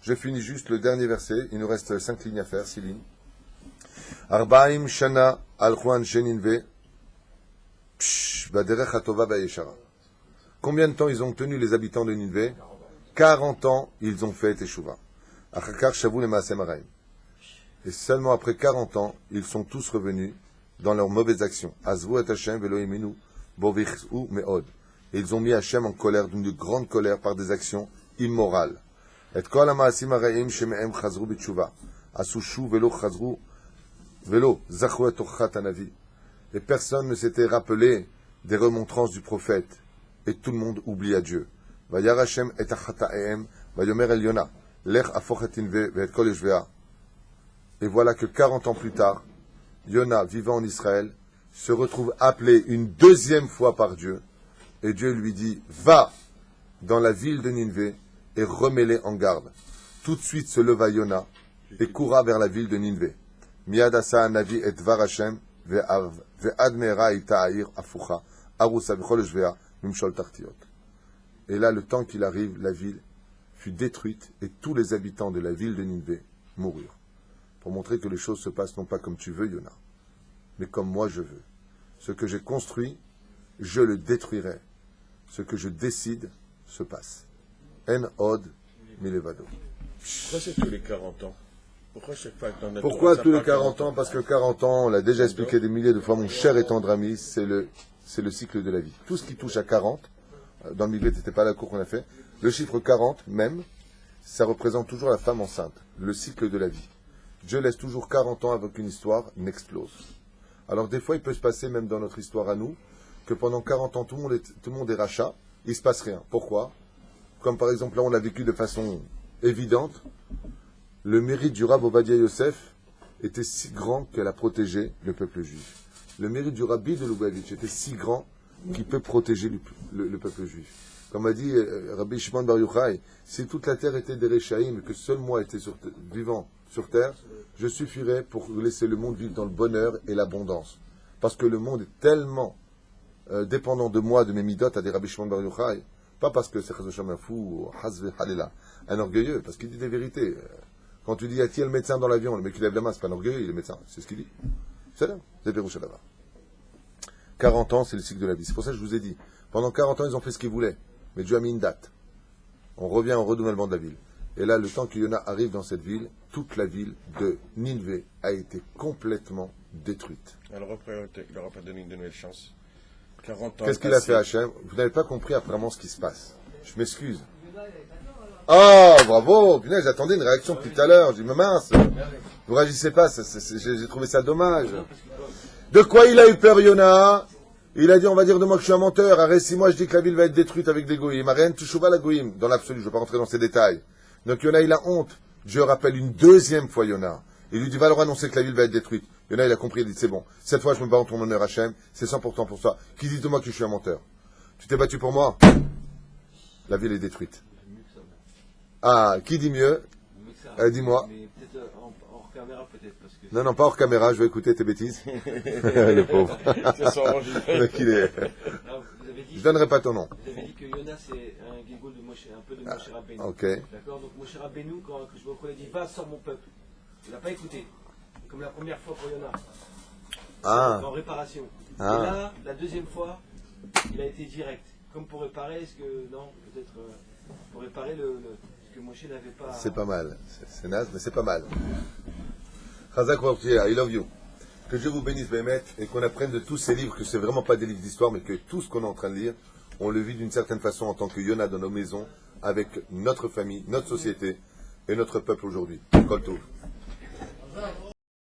Je finis juste le dernier verset, il nous reste 5 lignes à faire, 6 lignes. Arbaim shana al-Juan sheninve, baderech hatova vayeshara. Combien de temps ils ont tenu les habitants de Ninvé? 40 ans, ils ont fait Teshuvah. Achakar shavu le maaseh maraim. Et seulement après 40 ans, ils sont tous revenus dans leurs mauvaises actions. Azvu et Hashem velo yeminu bovichzu meod. Et ils ont mis Hashem en colère, d'une grande colère, par des actions immorales. Et kol ha-maasim haraim shemehem chazru b'tshuva. Asu shuv velo zachru et torchat hanavi. Et personne ne s'était rappelé des remontrances du prophète. Et tout le monde oublia Dieu. Vayar Hashem et achata'ehem, vayomer el Yona, lech afoch et Ninvé ve'et kol yoshvea. Et voilà que 40 ans plus tard, Yona, vivant en Israël, se retrouve appelé une deuxième fois par Dieu. Et Dieu lui dit, va dans la ville de Ninvé et remets-les en garde. Tout de suite se leva Yona et coura vers la ville de Ninvé. Miad asa navi et dvar Hashem ve'ad me'era ita ha'ir afucha arusa v'chol yoshvea mimshol tartiot. Et là, le temps qu'il arrive, la ville fut détruite et tous les habitants de la ville de Ninvé moururent. Pour montrer que les choses se passent non pas comme tu veux, Yona, mais comme moi je veux. Ce que j'ai construit, je le détruirai. Ce que je décide se passe. En od milevado. Pourquoi c'est tous les 40 ans? Pourquoi chaque fois que t'en as Pourquoi trois, tous ça les part 40 ans? Parce que 40 ans, on l'a déjà expliqué des milliers de fois, mon cher et tendre ami, c'est le cycle de la vie. Tout ce qui touche à 40, dans le milieu, c'était pas la cour qu'on a fait, le chiffre 40 même, ça représente toujours la femme enceinte, le cycle de la vie. Dieu laisse toujours 40 ans avant qu'une histoire n'explose. Alors des fois, il peut se passer, même dans notre histoire à nous, que pendant 40 ans, tout le monde est rachat, il ne se passe rien. Pourquoi? Comme par exemple, là, on l'a vécu de façon évidente, le mérite du Rav Ovadia Yosef était si grand qu'elle a protégé le peuple juif. Le mérite du Rabbi de Lubavitch était si grand qu'il peut protéger le peuple juif. Comme a dit Rabbi Shimon Bar Yochai, si toute la terre était des Réchaïm et que seul moi était vivant sur terre, je suffirais pour laisser le monde vivre dans le bonheur et l'abondance. Parce que le monde est tellement dépendant de moi, de mes midot, à des Rabbi Shimon Bar Yochai, pas parce que c'est un fou, un orgueilleux, parce qu'il dit des vérités. Quand tu dis, y a-t-il le médecin dans l'avion? Le mec qui lève la main, c'est pas un orgueilleux, il est médecin. C'est ce qu'il dit. C'est là, c'est Pérouche là-bas. 40 ans, c'est le cycle de la vie. C'est pour ça que je vous ai dit. Pendant 40 ans, ils ont fait ce qu'ils voulaient. Mais Dieu a mis une date. On revient au renouvellement de la ville. Et là, le temps que Yona arrive dans cette ville, toute la ville de Ninvé a été complètement détruite. Alors après, il n'aura pas donné une nouvelle chance. 40 ans. Qu'est-ce qu'il a fait Hachem? Vous n'avez pas compris vraiment ce qui se passe. Je m'excuse. Ah, bravo! Punaise, j'attendais une réaction depuis tout à l'heure. Je dis, mais mince, vous réagissez pas, j'ai trouvé ça dommage. De quoi il a eu peur, Yona? Il a dit, on va dire de moi que je suis un menteur. Arrête, si moi je dis que la ville va être détruite avec des goïms. Rien touche la goïm, dans l'absolu, je ne vais pas rentrer dans ces détails. Donc Yona, il a honte. Dieu rappelle une deuxième fois Yona. Il lui dit, va leur annoncer que la ville va être détruite. Yona, il a compris, il dit, c'est bon. Cette fois, je me bats en ton honneur, Hachem. C'est 100% pour ça. Qui dit de moi que je suis un menteur? Tu t'es battu pour moi? La ville est détruite. Ah, qui dit mieux? Mieux que ça. Dis-moi. Mais peut-être hors caméra, peut-être. Parce que... Non, pas hors caméra, je vais écouter tes bêtises. Le pauvre. C'est son enregistré. Le mec, il est... Alors, vous avez dit, Je donnerai pas ton nom. vous avez dit que Yona, c'est un guégoul de Moshe, un peu de Moshe Rabbeinu. Ok. D'accord. Donc Moshe Rabbeinu, quand je me connais, dit va, sors mon peuple. Il n'a pas écouté. Comme la première fois pour Yona. Ah. En réparation. Ah. Et là, la deuxième fois, il a été direct. Comme pour réparer, est-ce que. Non, peut-être. Pour réparer ce que Moshe n'avait pas. C'est pas mal. C'est naze, mais c'est pas mal. Chazak Vortier, I love you. Que Dieu vous bénisse, Bémet, et qu'on apprenne de tous ces livres, que c'est vraiment pas des livres d'histoire, mais que tout ce qu'on est en train de lire, on le vit d'une certaine façon en tant que Yona dans nos maisons, avec notre famille, notre société et notre peuple aujourd'hui. Kol Tov.